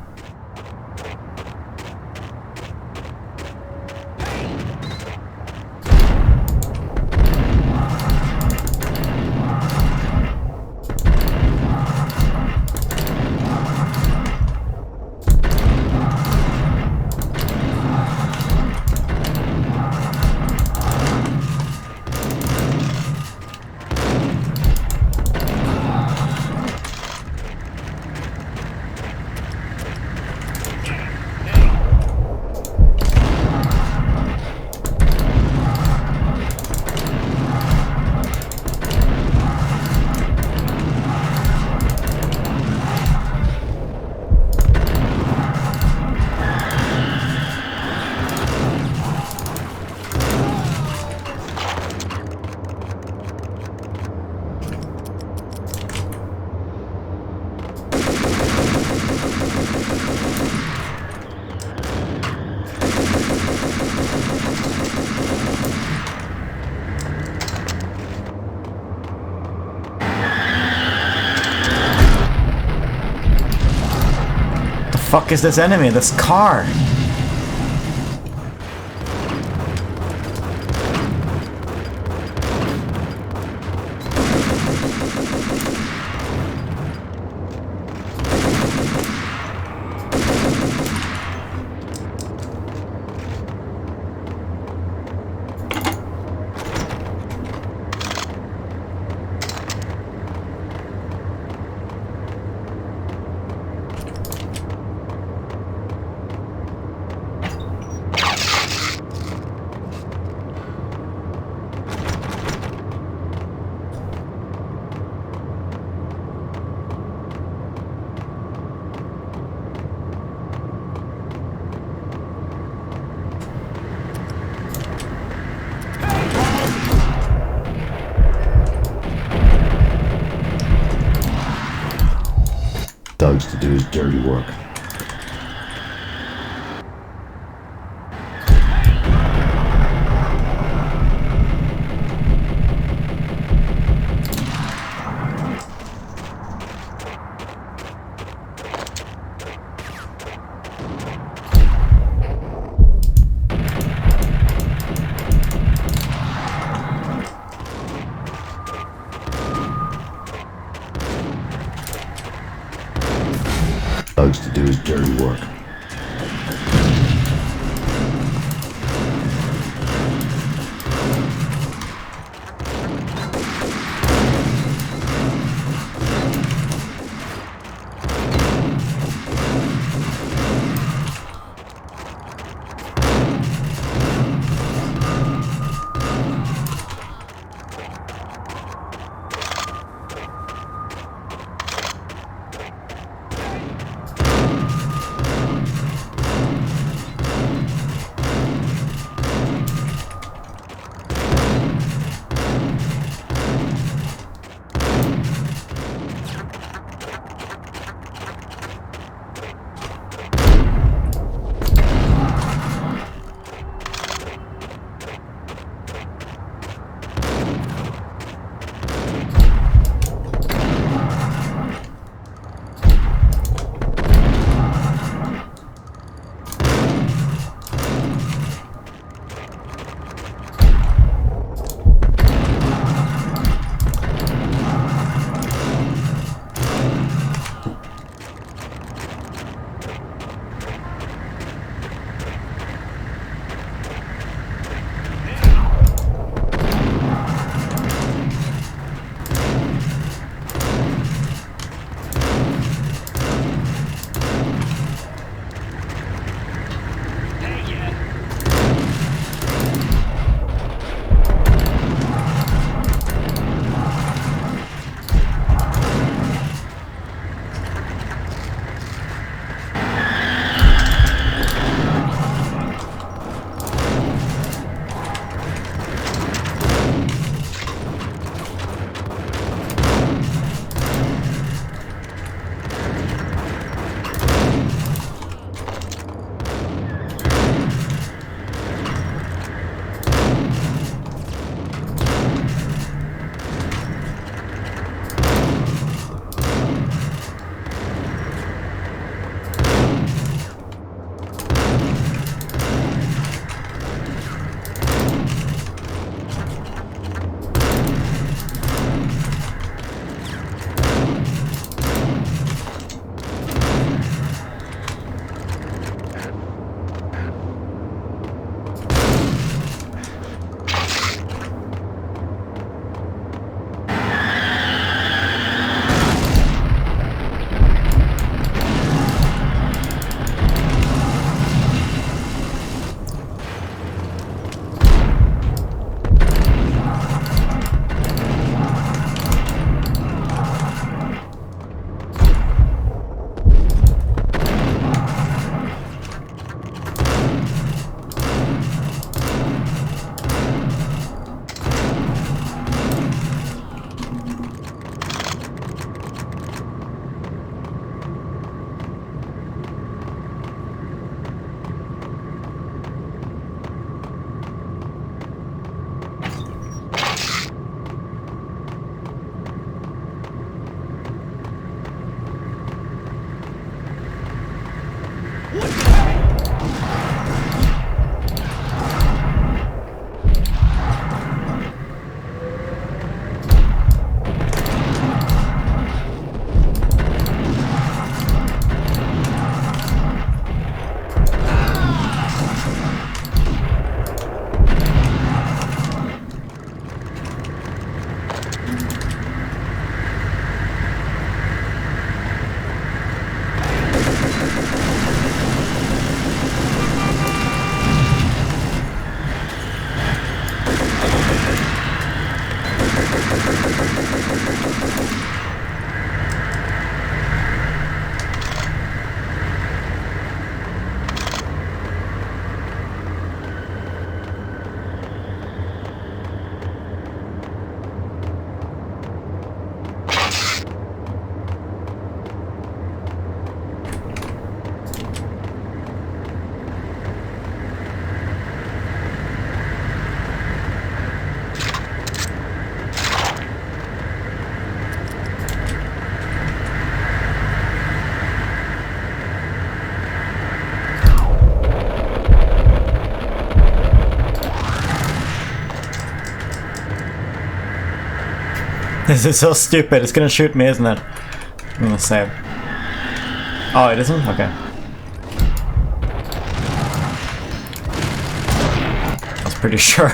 Fuck is this enemy? This car? Thugs to do his dirty work. Thugs to do his dirty work. This is so stupid. It's gonna shoot me, isn't it? I'm gonna save. Oh, it isn't? Okay. I was pretty sure.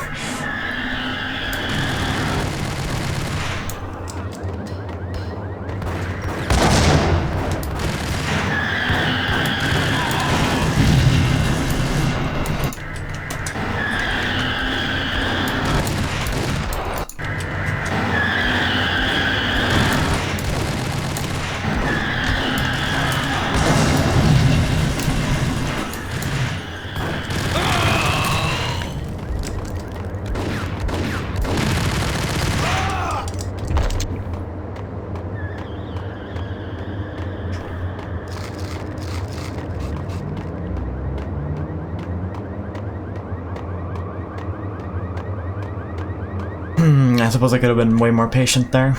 I suppose I could have been way more patient there.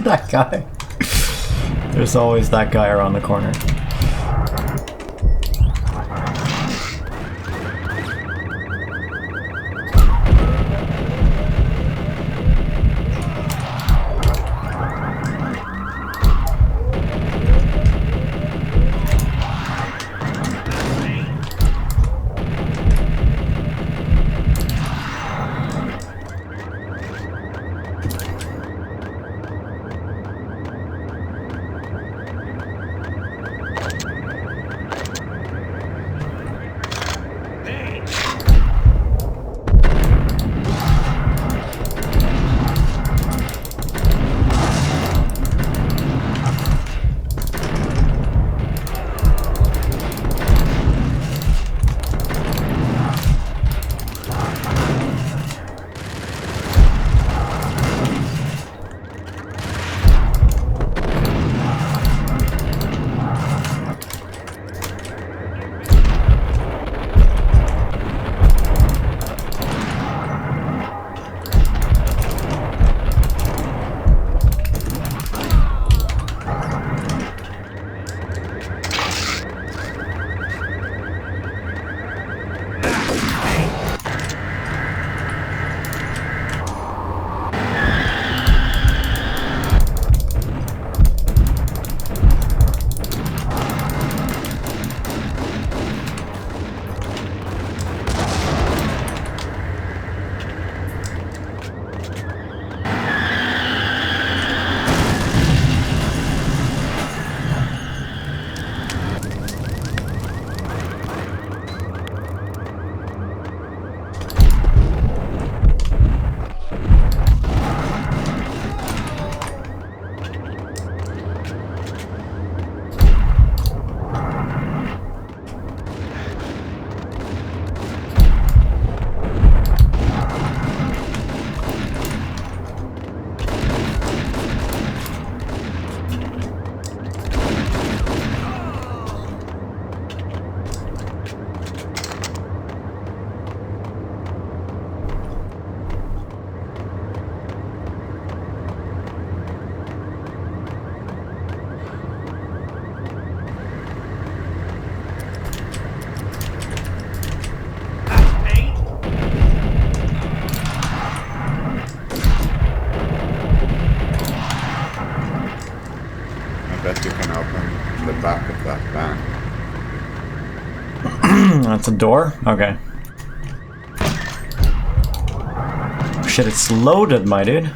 That guy. There's always that guy around the corner. That's a door? Okay. Shit, it's loaded, my dude.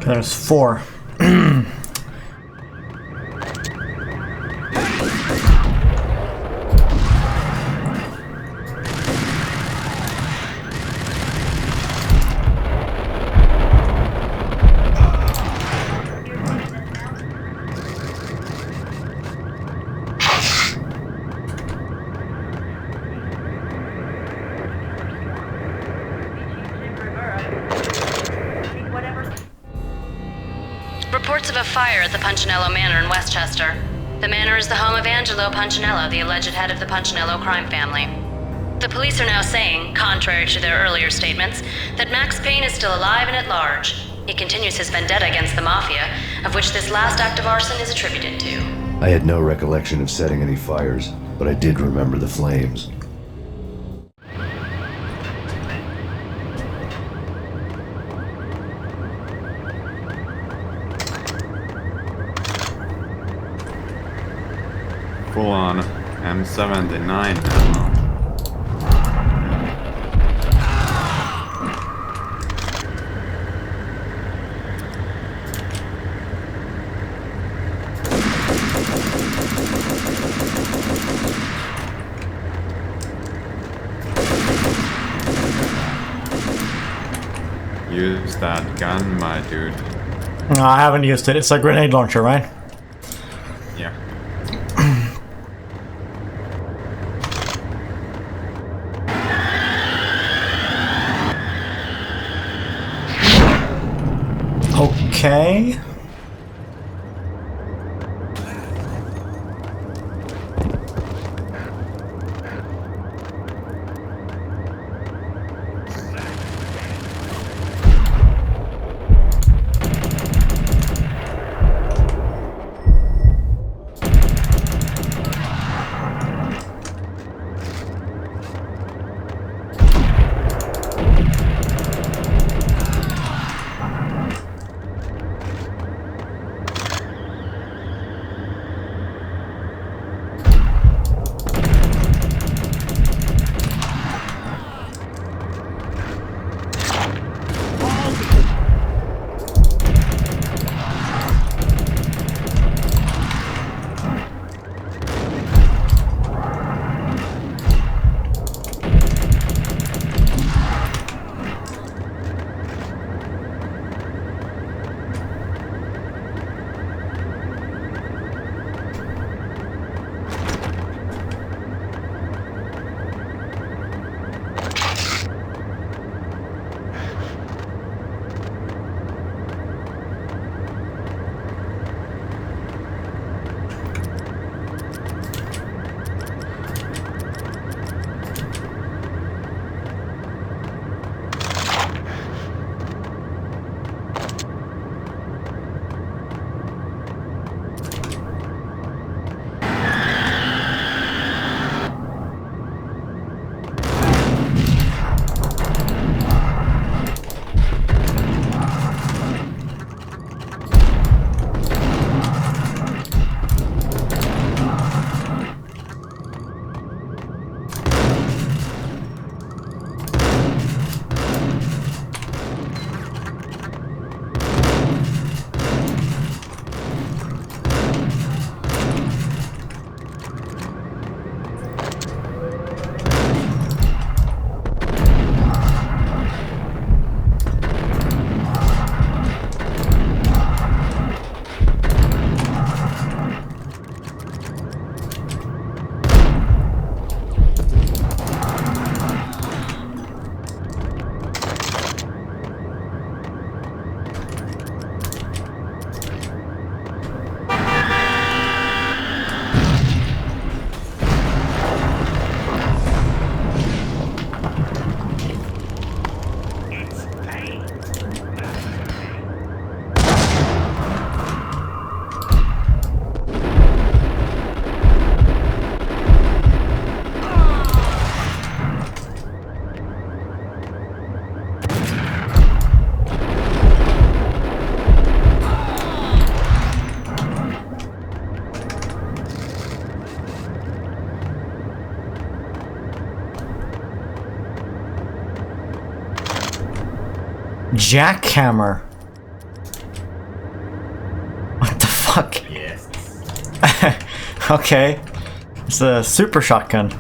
There's 4. Reports of a fire at the Punchinello Manor in Westchester. The manor is the home of Angelo Punchinello, the alleged head of the Punchinello crime family. The police are now saying, contrary to their earlier statements, that Max Payne is still alive and at large. He continues his vendetta against the Mafia, of which this last act of arson is attributed to. I had no recollection of setting any fires, but I did remember the flames. Full on M79 ammo. Use that gun, my dude. No, I haven't used it. It's a grenade launcher, right? Yeah. Okay. Jackhammer. What the fuck? Yes. Okay. It's a super shotgun.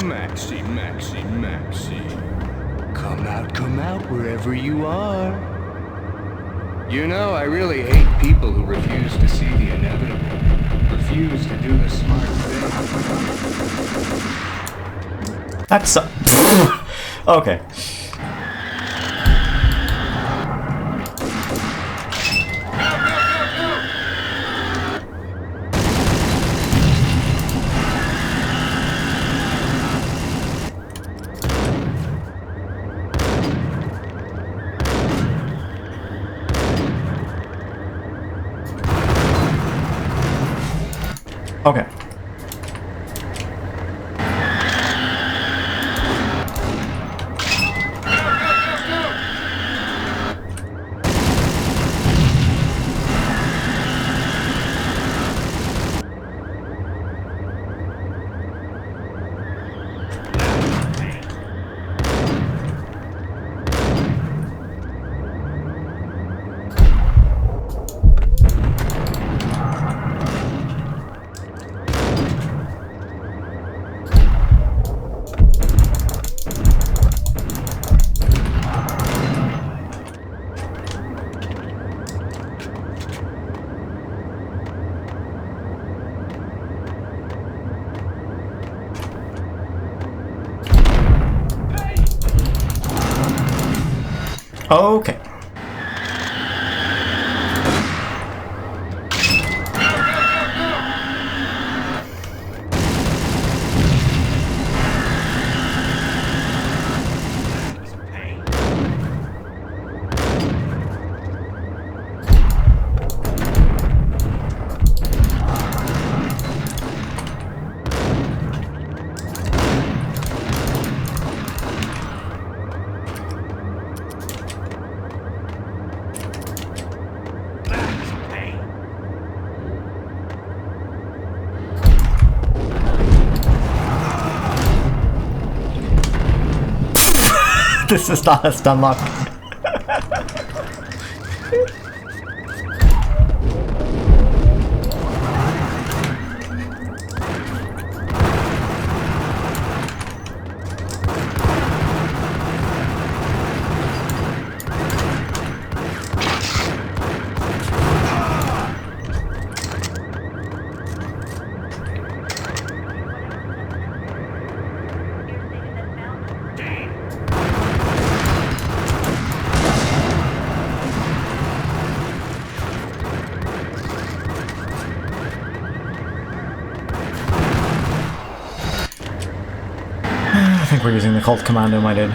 Maxie. Come out wherever you are. You know, I really hate people who refuse to see the inevitable. Refuse to do the smart thing. That's okay. Okay. Okay. This is not a stun lock. I think we're using the Cult Commando, my dude.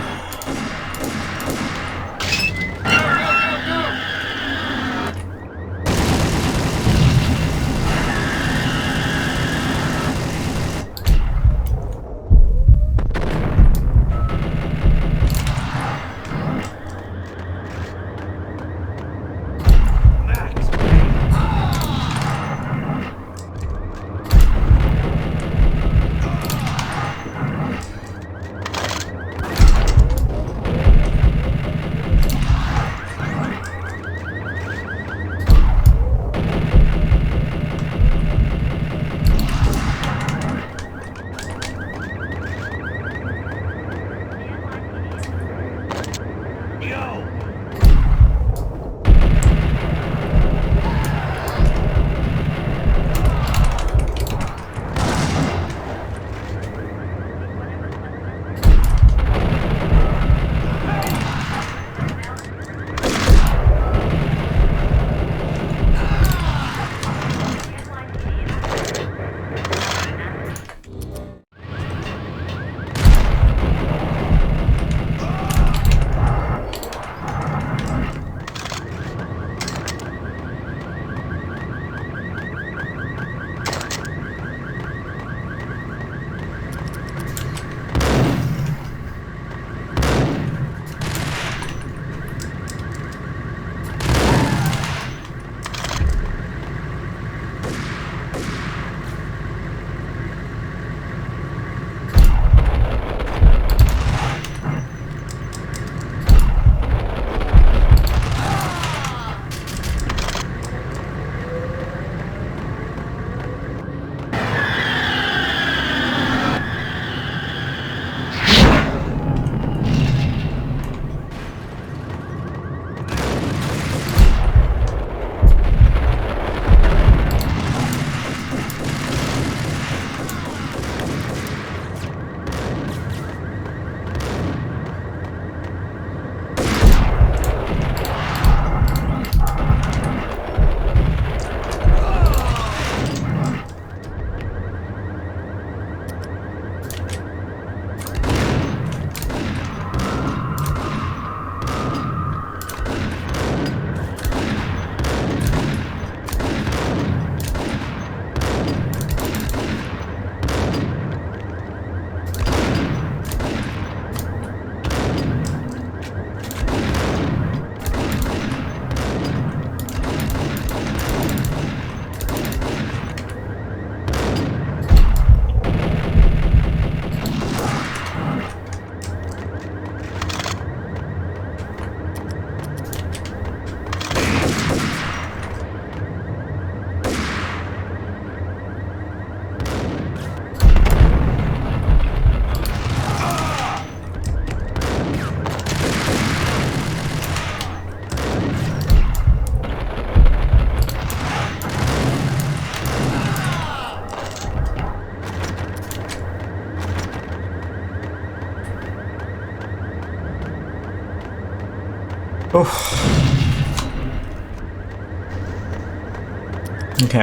Okay,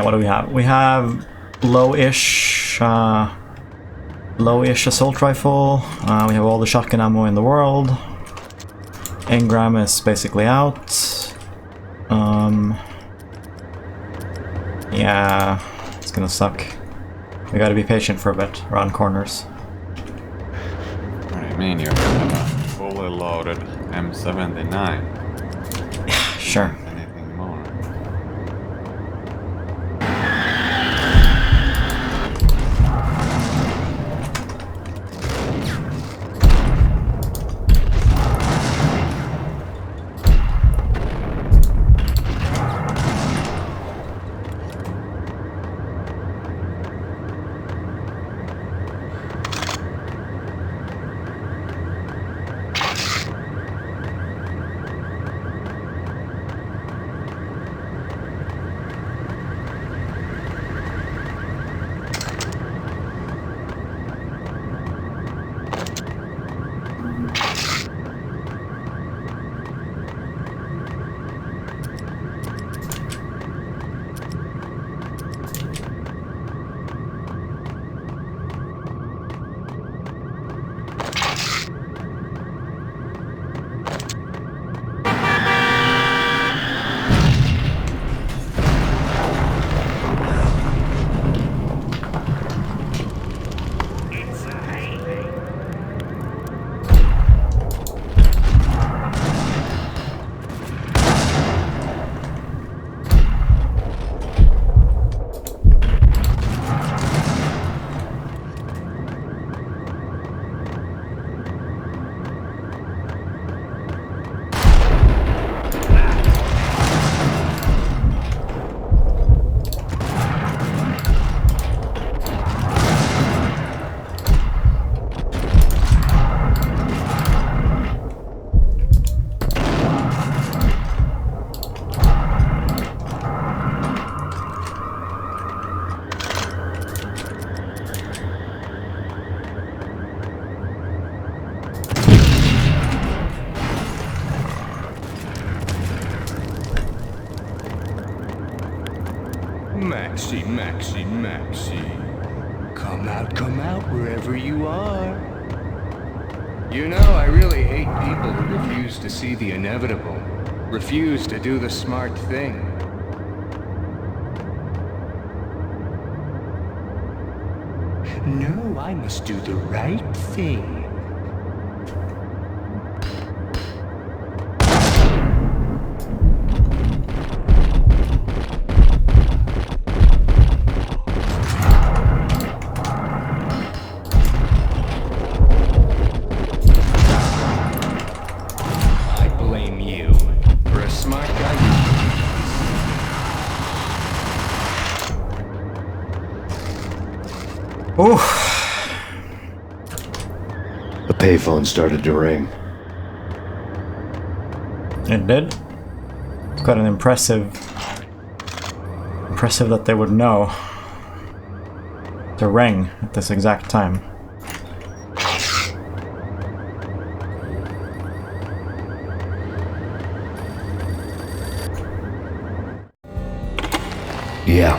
what do we have? We have low-ish assault rifle. We have all the shotgun ammo in the world. Engram is basically out. Yeah, it's gonna suck. We gotta be patient for a bit around corners. What do you mean you have a fully loaded M79? Sure. Anything more? Maxie. Come out wherever you are. You know, I really hate people who refuse to see the inevitable, refuse to do the smart thing. No, I must do the right thing. Ooh. A payphone started to ring. It did? Quite an impressive that they would know to ring at this exact time. Yeah.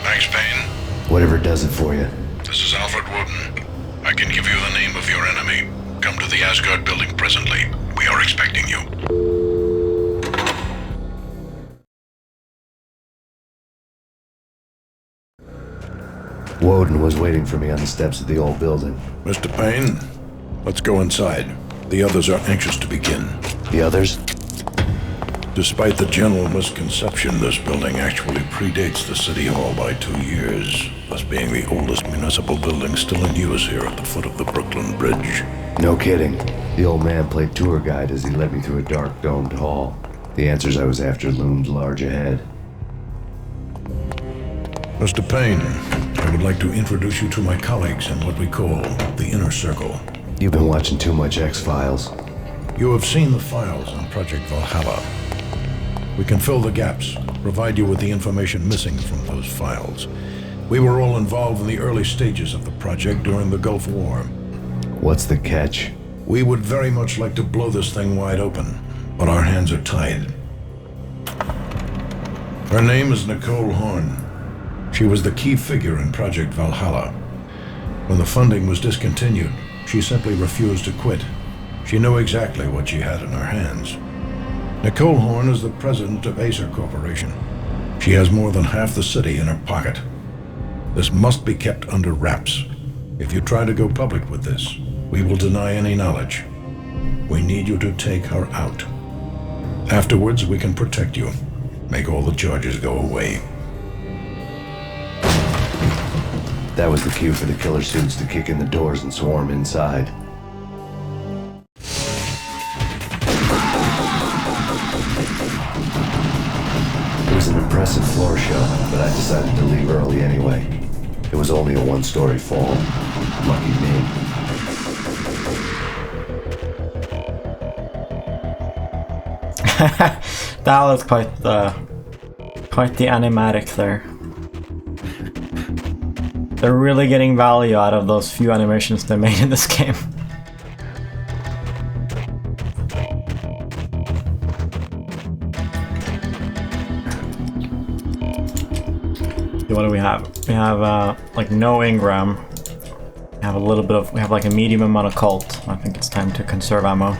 Thanks, Payne. Whatever does it for you. This is Alfred Woden. I can give you the name of your enemy. Come to the Asgard building presently. We are expecting you. Woden was waiting for me on the steps of the old building. Mr. Payne, let's go inside. The others are anxious to begin. The others? Despite the general misconception, this building actually predates the City Hall by 2 years, thus being the oldest municipal building still in use here at the foot of the Brooklyn Bridge. No kidding. The old man played tour guide as he led me through a dark domed hall. The answers I was after loomed large ahead. Mr. Payne, I would like to introduce you to my colleagues in what we call the Inner Circle. You've been watching too much X-Files. You have seen the files on Project Valhalla. We can fill the gaps, provide you with the information missing from those files. We were all involved in the early stages of the project during the Gulf War. What's the catch? We would very much like to blow this thing wide open. but our hands are tied. Her name is Nicole Horn. She was the key figure in Project Valhalla. When the funding was discontinued, she simply refused to quit. She knew exactly what she had in her hands. Nicole Horn is the president of Acer Corporation. She has more than half the city in her pocket. This must be kept under wraps. If you try to go public with this, we will deny any knowledge. We need you to take her out. Afterwards, we can protect you. Make all the charges go away. That was the cue for the killer suits to kick in the doors and swarm inside. It was an impressive floor show, but I decided to leave early anyway. It was only a one-story fall. Lucky me. That was quite the animatic there. They're really getting value out of those few animations they made in this game. What do we have? We have like no Ingram. We have a little bit of. We have like a medium amount of Colt. I think it's time to conserve ammo.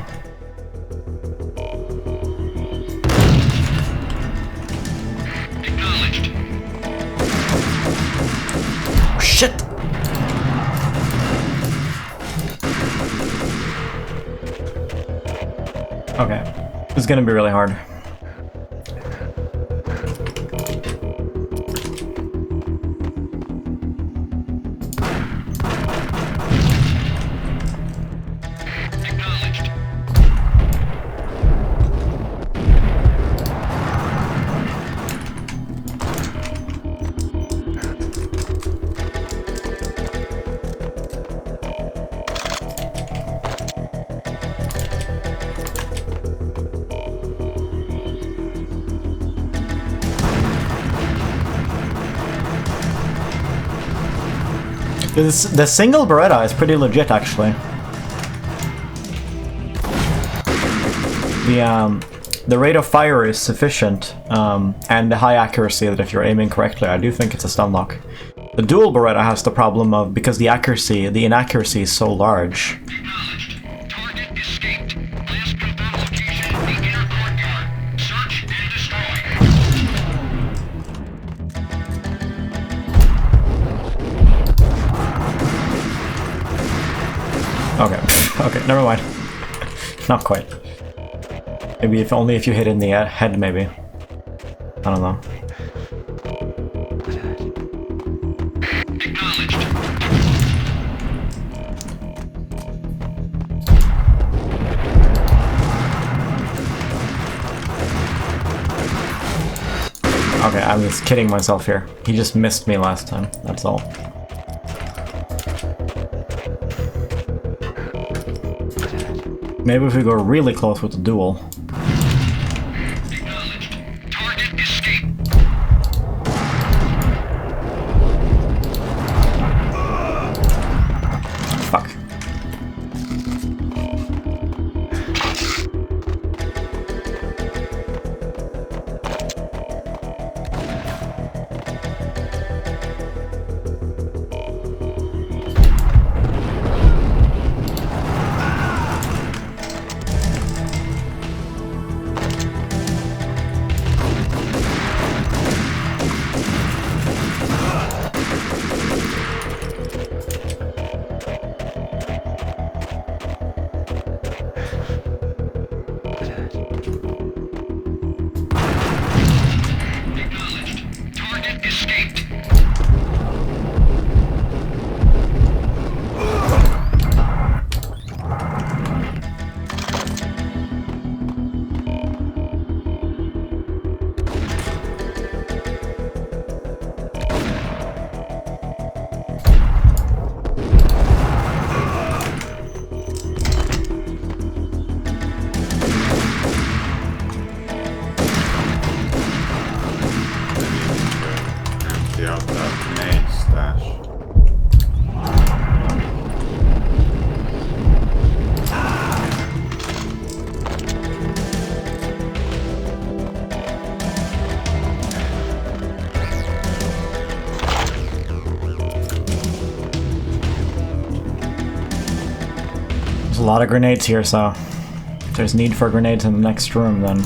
Shit! Okay, this is gonna be really hard. The single Beretta is pretty legit, actually. The rate of fire is sufficient, and the high accuracy that if you're aiming correctly, I do think it's a stun lock. The dual Beretta has the problem of, because the inaccuracy is so large. Target escaped. Last confirmed location, the inner courtyard. Search and destroy. Okay, okay, never mind. Not quite. Maybe if only if you hit in the head, maybe. I don't know. Okay, I'm just kidding myself here. He just missed me last time, that's all. Maybe if we go really close with the duel. Target escape. Fuck. There's a lot of grenades here, so if there's need for grenades in the next room, then...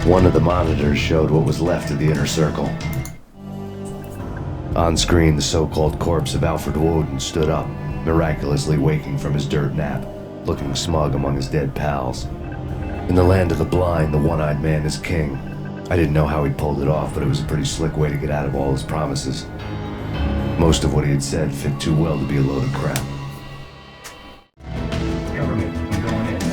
One of the monitors showed what was left of the inner circle. On screen, the so-called corpse of Alfred Woden stood up, miraculously waking from his dirt nap, looking smug among his dead pals. In the land of the blind, the one-eyed man is king. I didn't know how he'd pulled it off, but it was a pretty slick way to get out of all his promises. Most of what he had said fit too well to be a load of crap. Government, I'm going in.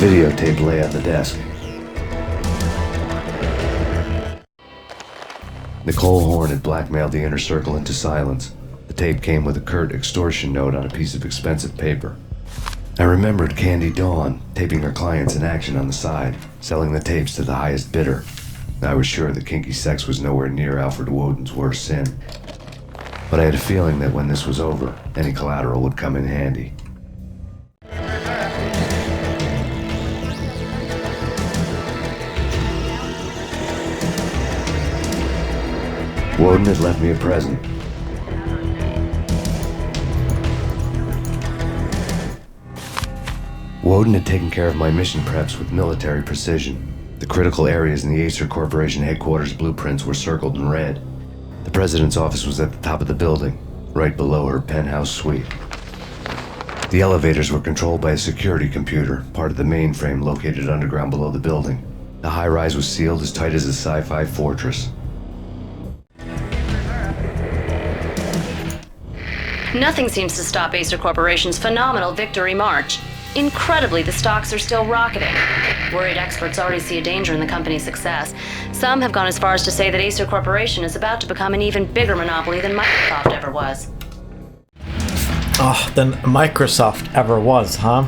Videotape lay on the desk. Nicole Horn had blackmailed the inner circle into silence. The tape came with a curt extortion note on a piece of expensive paper. I remembered Candy Dawn taping her clients in action on the side, selling the tapes to the highest bidder. I was sure that kinky sex was nowhere near Alfred Woden's worst sin. But I had a feeling that when this was over, any collateral would come in handy. Woden had left me a present. Woden had taken care of my mission preps with military precision. The critical areas in the Acer Corporation headquarters blueprints were circled in red. The president's office was at the top of the building, right below her penthouse suite. The elevators were controlled by a security computer, part of the mainframe located underground below the building. The high-rise was sealed as tight as a sci-fi fortress. Nothing seems to stop Acer Corporation's phenomenal victory march. Incredibly, the stocks are still rocketing. Worried experts already see a danger in the company's success. Some have gone as far as to say that Acer Corporation is about to become an even bigger monopoly than Microsoft ever was. Oh, than Microsoft ever was, huh?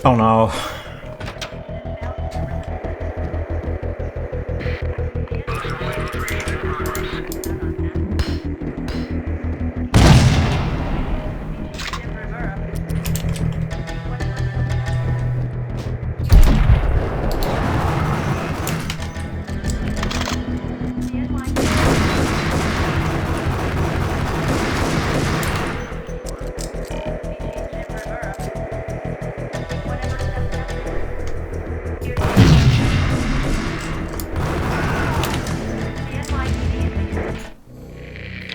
Oh no.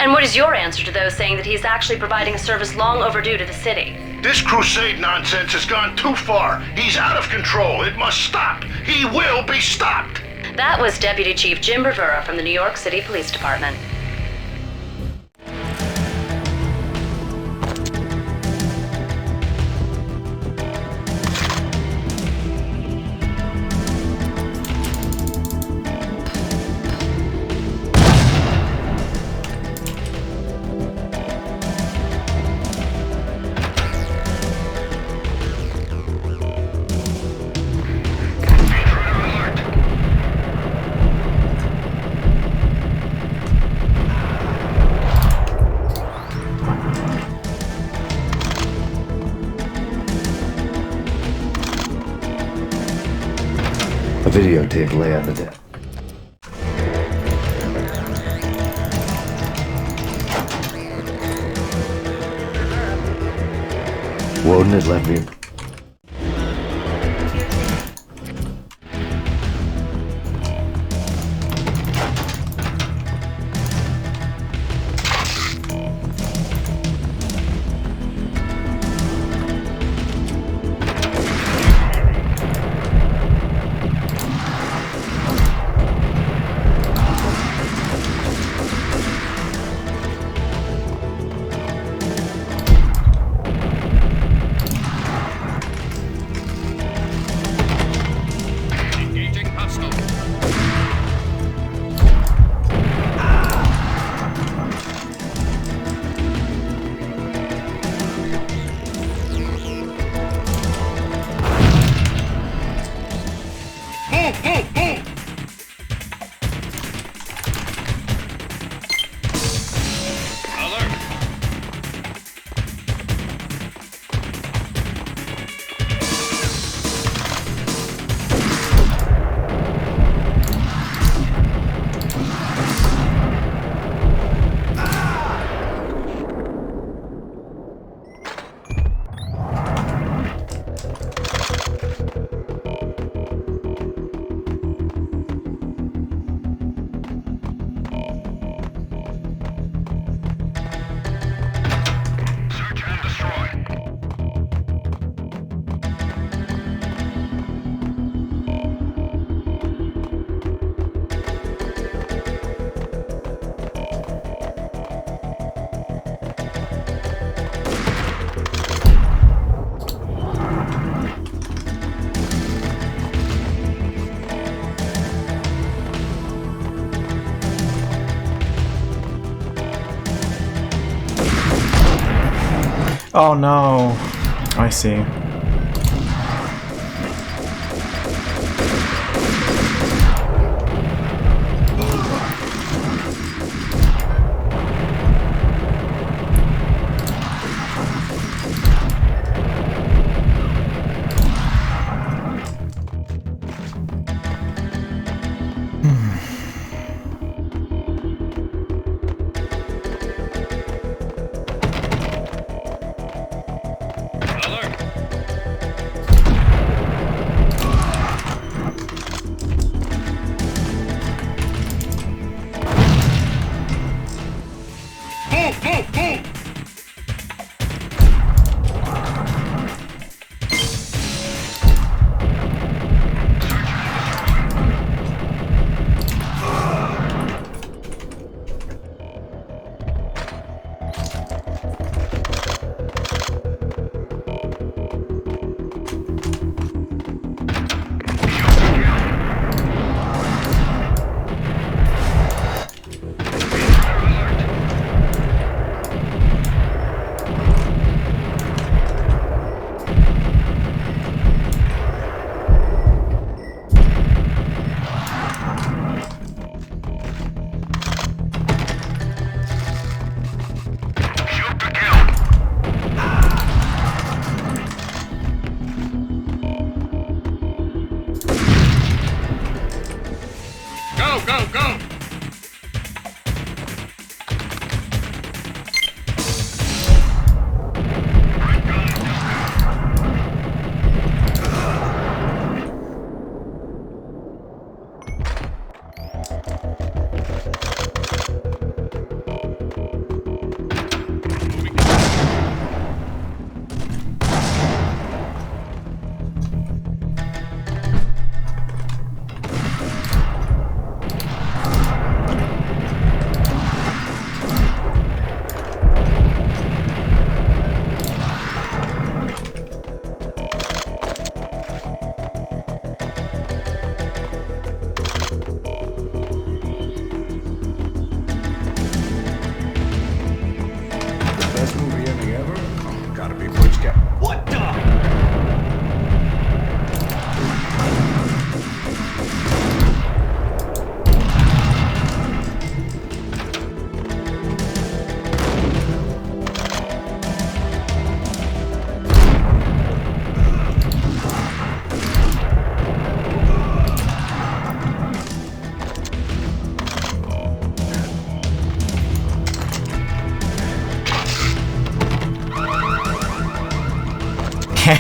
And what is your answer to those saying that he's actually providing a service long overdue to the city? This crusade nonsense has gone too far. He's out of control. It must stop. He will be stopped. That was Deputy Chief Jim Rivera from the New York City Police Department. A videotape lay on the desk. Woden had left me. Oh no. I see.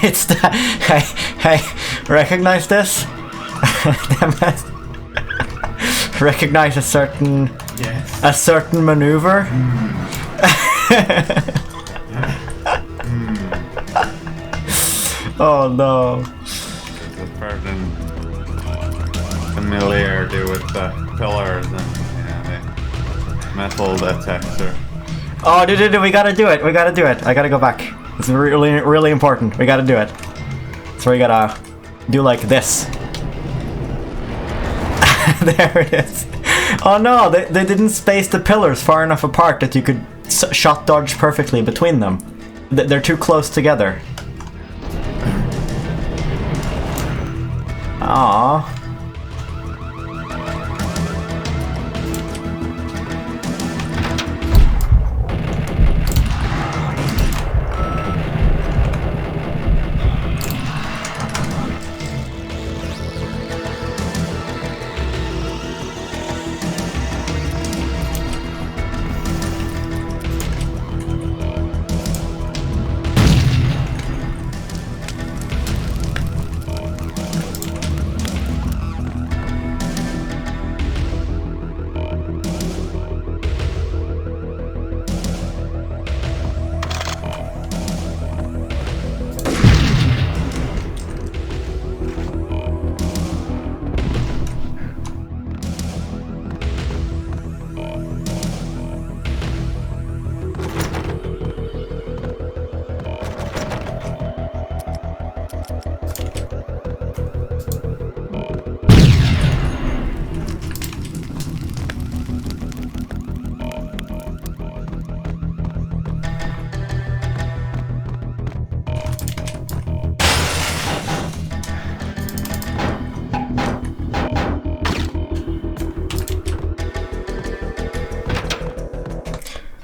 It's the hey, recognize this? Recognize a certain maneuver? Oh no. There's a certain familiarity with the pillars and the metal detector. Oh, dude, we gotta do it. I gotta go back. It's really important. We gotta do it. So we gotta do like this. There it is. Oh no, they didn't space the pillars far enough apart that you could shot dodge perfectly between them. They're too close together. Aww.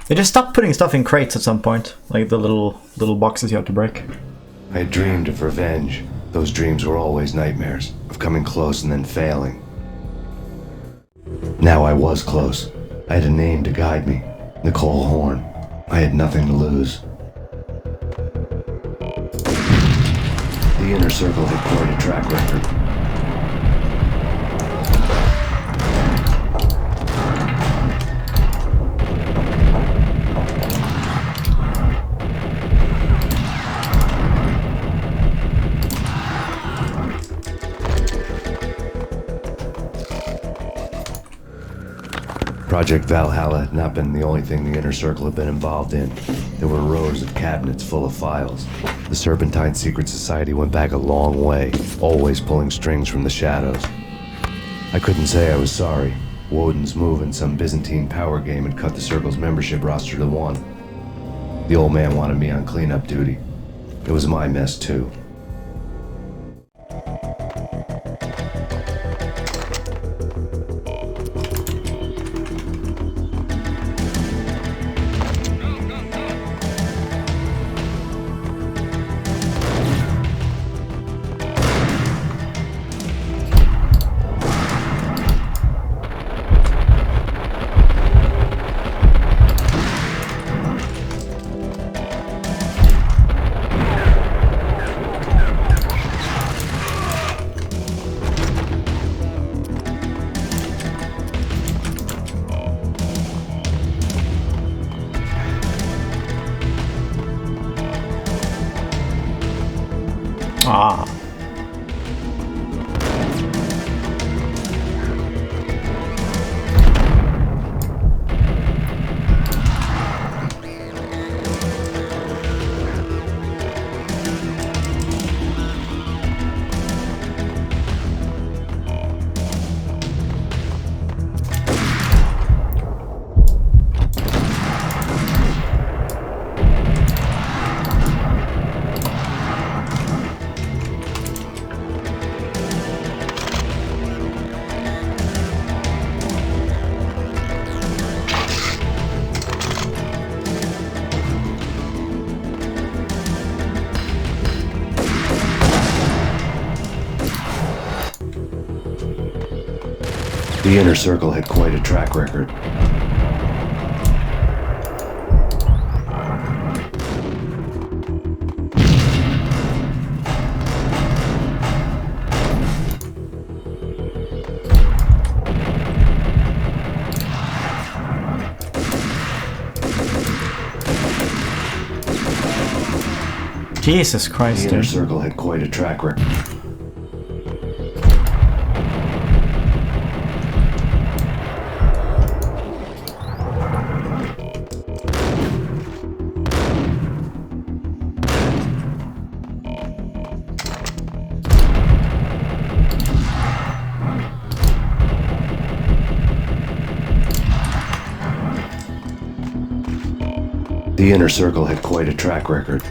They just stopped putting stuff in crates at some point, like the little boxes you have to break. I had dreamed of revenge. Those dreams were always nightmares, of coming close and then failing. Now I was close. I had a name to guide me. Nicole Horn. I had nothing to lose. The Inner Circle had quite a track record. Project Valhalla had not been the only thing the Inner Circle had been involved in. There were rows of cabinets full of files. The Serpentine Secret Society went back a long way, always pulling strings from the shadows. I couldn't say I was sorry. Woden's move in some Byzantine power game had cut the Circle's membership roster to 1. The old man wanted me on cleanup duty. It was my mess too. Ah. The Inner Circle had quite a track record. Jesus Christ. The Inner Circle had quite a track record. The Inner Circle had quite a track record.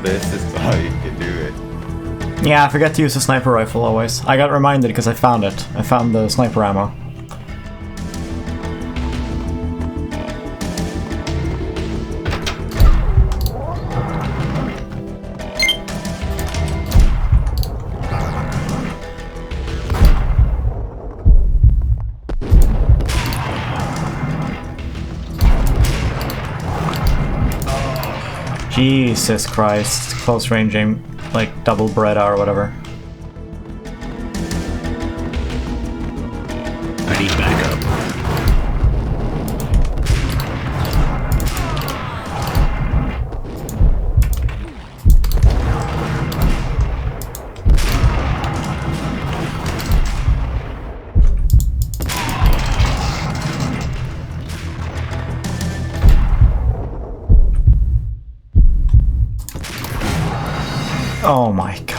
this is how you can do it. Yeah, I forget to use the sniper rifle always. I got reminded because I found it. I found the sniper ammo. Jesus Christ. Close range aim, like double Beretta or whatever. I need backup. Oh my god.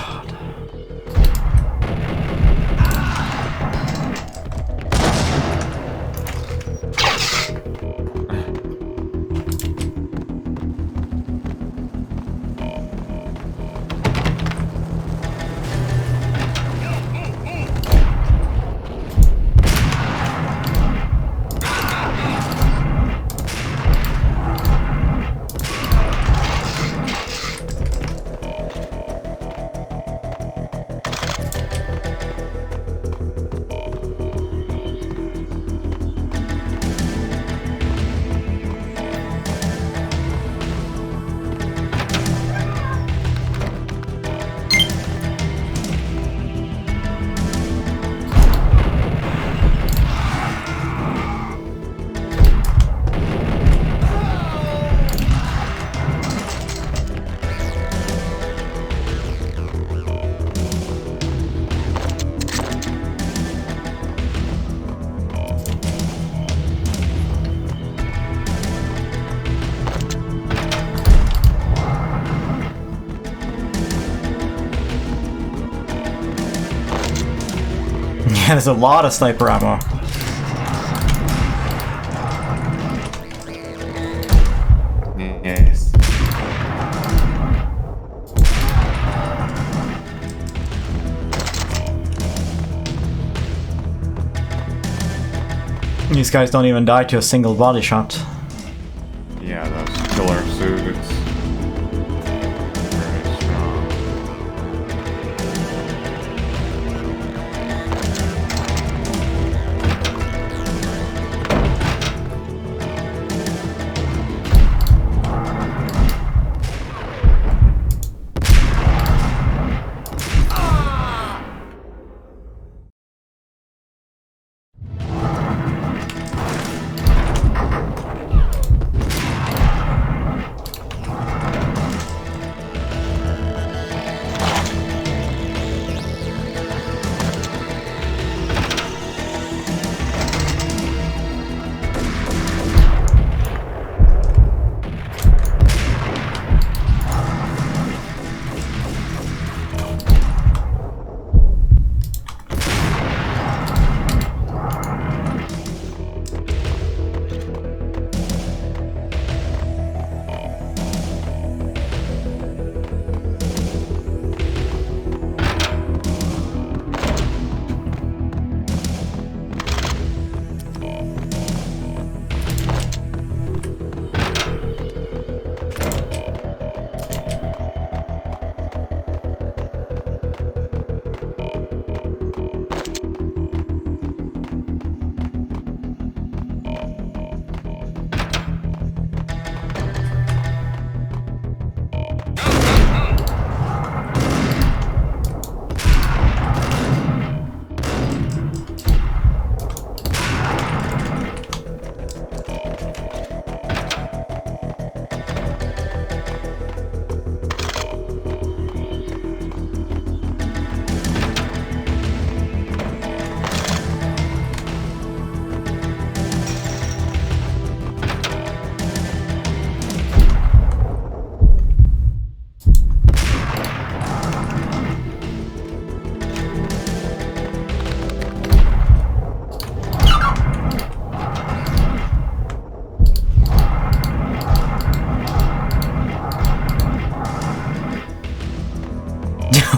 Yeah, there's a lot of sniper ammo. Yes. These guys don't even die to a single body shot. Yeah, those killer suits. Very strong.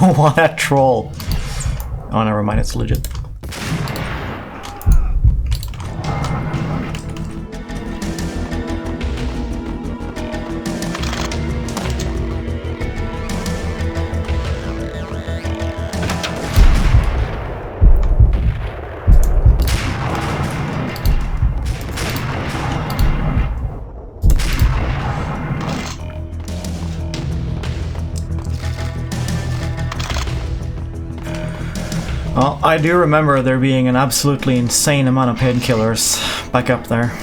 don't want that troll. Oh, never mind, it's legit. Well, I do remember there being an absolutely insane amount of painkillers back up there.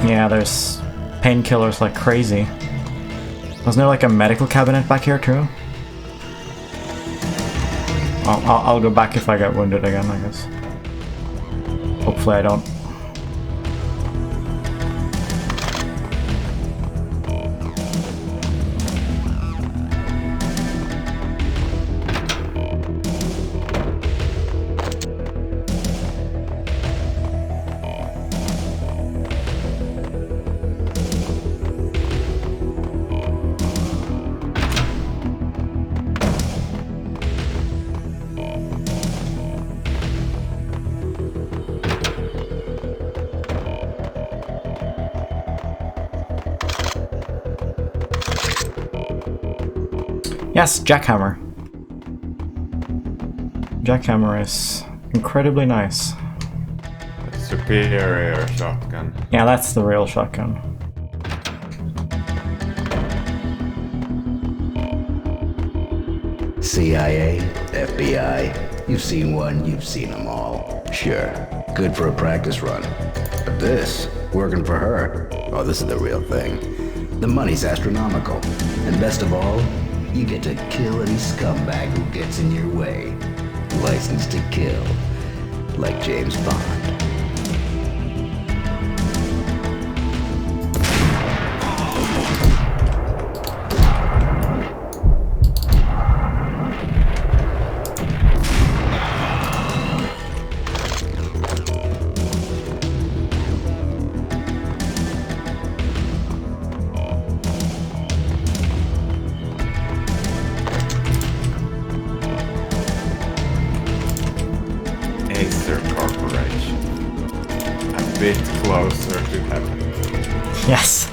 Yeah, there's painkillers like crazy. Wasn't there like a medical cabinet back here too? Oh, I'll go back if I get wounded again, I guess. Hopefully I don't. Yes, jackhammer. Jackhammer is incredibly nice. Superior shotgun. Yeah, that's the real shotgun. CIA, FBI, you've seen one, you've seen them all. Sure, good for a practice run. But this, working for her, oh, this is the real thing. The money's astronomical. And best of all, you get to kill any scumbag who gets in your way. License to kill. Like James Bond. Closer to heaven. Yes.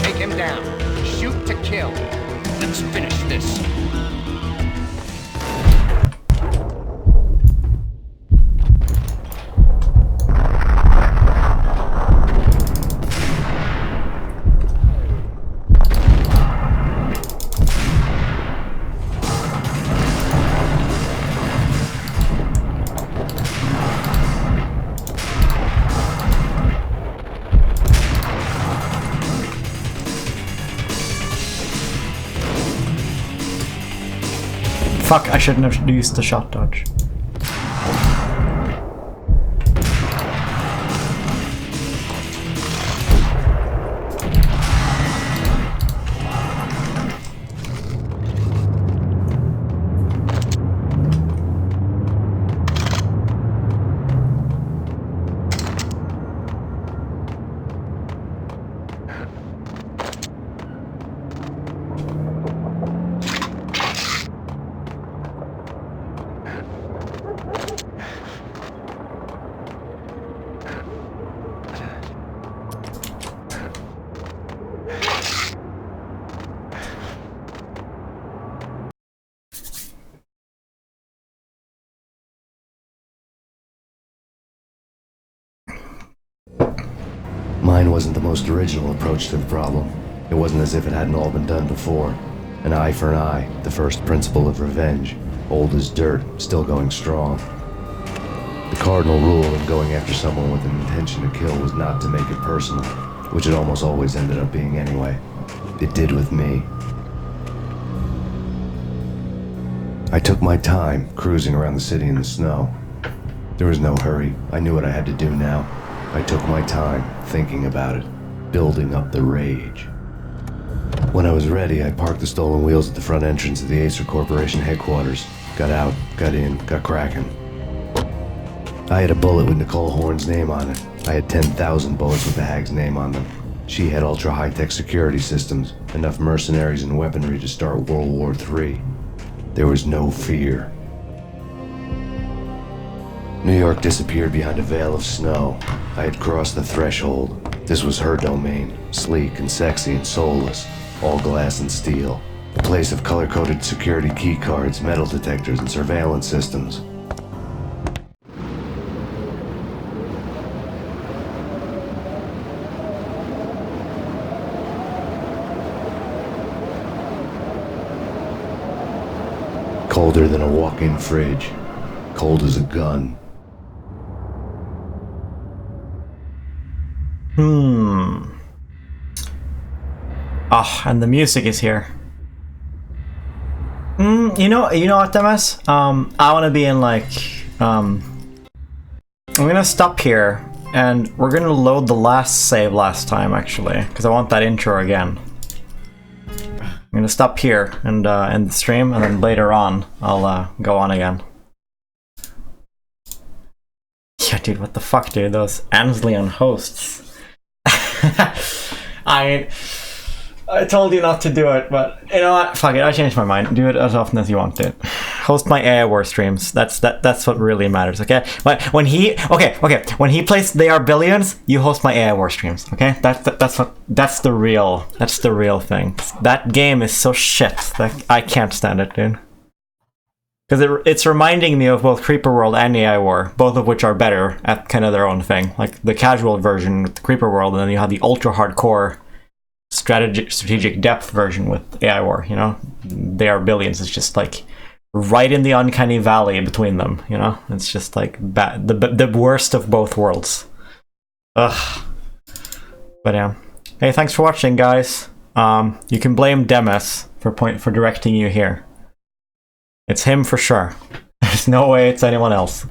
Take him down. Shoot to kill. Let's finish this. Fuck, I shouldn't have used the shot dodge. Mine wasn't the most original approach to the problem. It wasn't as if it hadn't all been done before. An eye for an eye, the first principle of revenge. Old as dirt, still going strong. The cardinal rule in going after someone with an intention to kill was not to make it personal, which it almost always ended up being anyway. It did with me. took my time, cruising around the city in the snow. There was no hurry. I knew what I had to do now. I took my time, thinking about it, building up the rage. When I was ready, I parked the stolen wheels at the front entrance of the Acer Corporation headquarters. Got out, got in, got cracking. I had a bullet with Nicole Horn's name on it. I had 10,000 bullets with the hag's name on them. She had ultra-high-tech security systems, enough mercenaries and weaponry to start World War III. There was no fear. New York disappeared behind a veil of snow. I had crossed the threshold. This was her domain, sleek and sexy and soulless, all glass and steel. A place of color-coded security keycards, metal detectors, and surveillance systems. Colder than a walk-in fridge. Cold as a gun. Oh, and the music is here. You know what, Demes? I want to be in like, I'm gonna stop here, and we're gonna load the last save last time, actually, because I want that intro again. I'm gonna stop here and end the stream, and then later on, I'll go on again. Yeah, dude, what the fuck, dude? Those Ansleyan hosts. I told you not to do it, but you know what? Fuck it, I changed my mind. Do it as often as you want to. Host my AI War streams. That's what really matters, okay? But when he plays They Are Billions, you host my AI War streams, okay? That's the real thing. That game is so shit that I can't stand it, dude. Because it's reminding me of both Creeper World and AI War, both of which are better at kind of their own thing. Like the casual version with the Creeper World, and then you have the ultra hardcore strategic depth version with AI War, you know? They Are Billions. It's just like right in the uncanny valley between them, you know? It's just like the worst of both worlds. Ugh. But yeah. Hey, thanks for watching, guys. You can blame Demes for directing you here. It's him for sure. There's no way it's anyone else.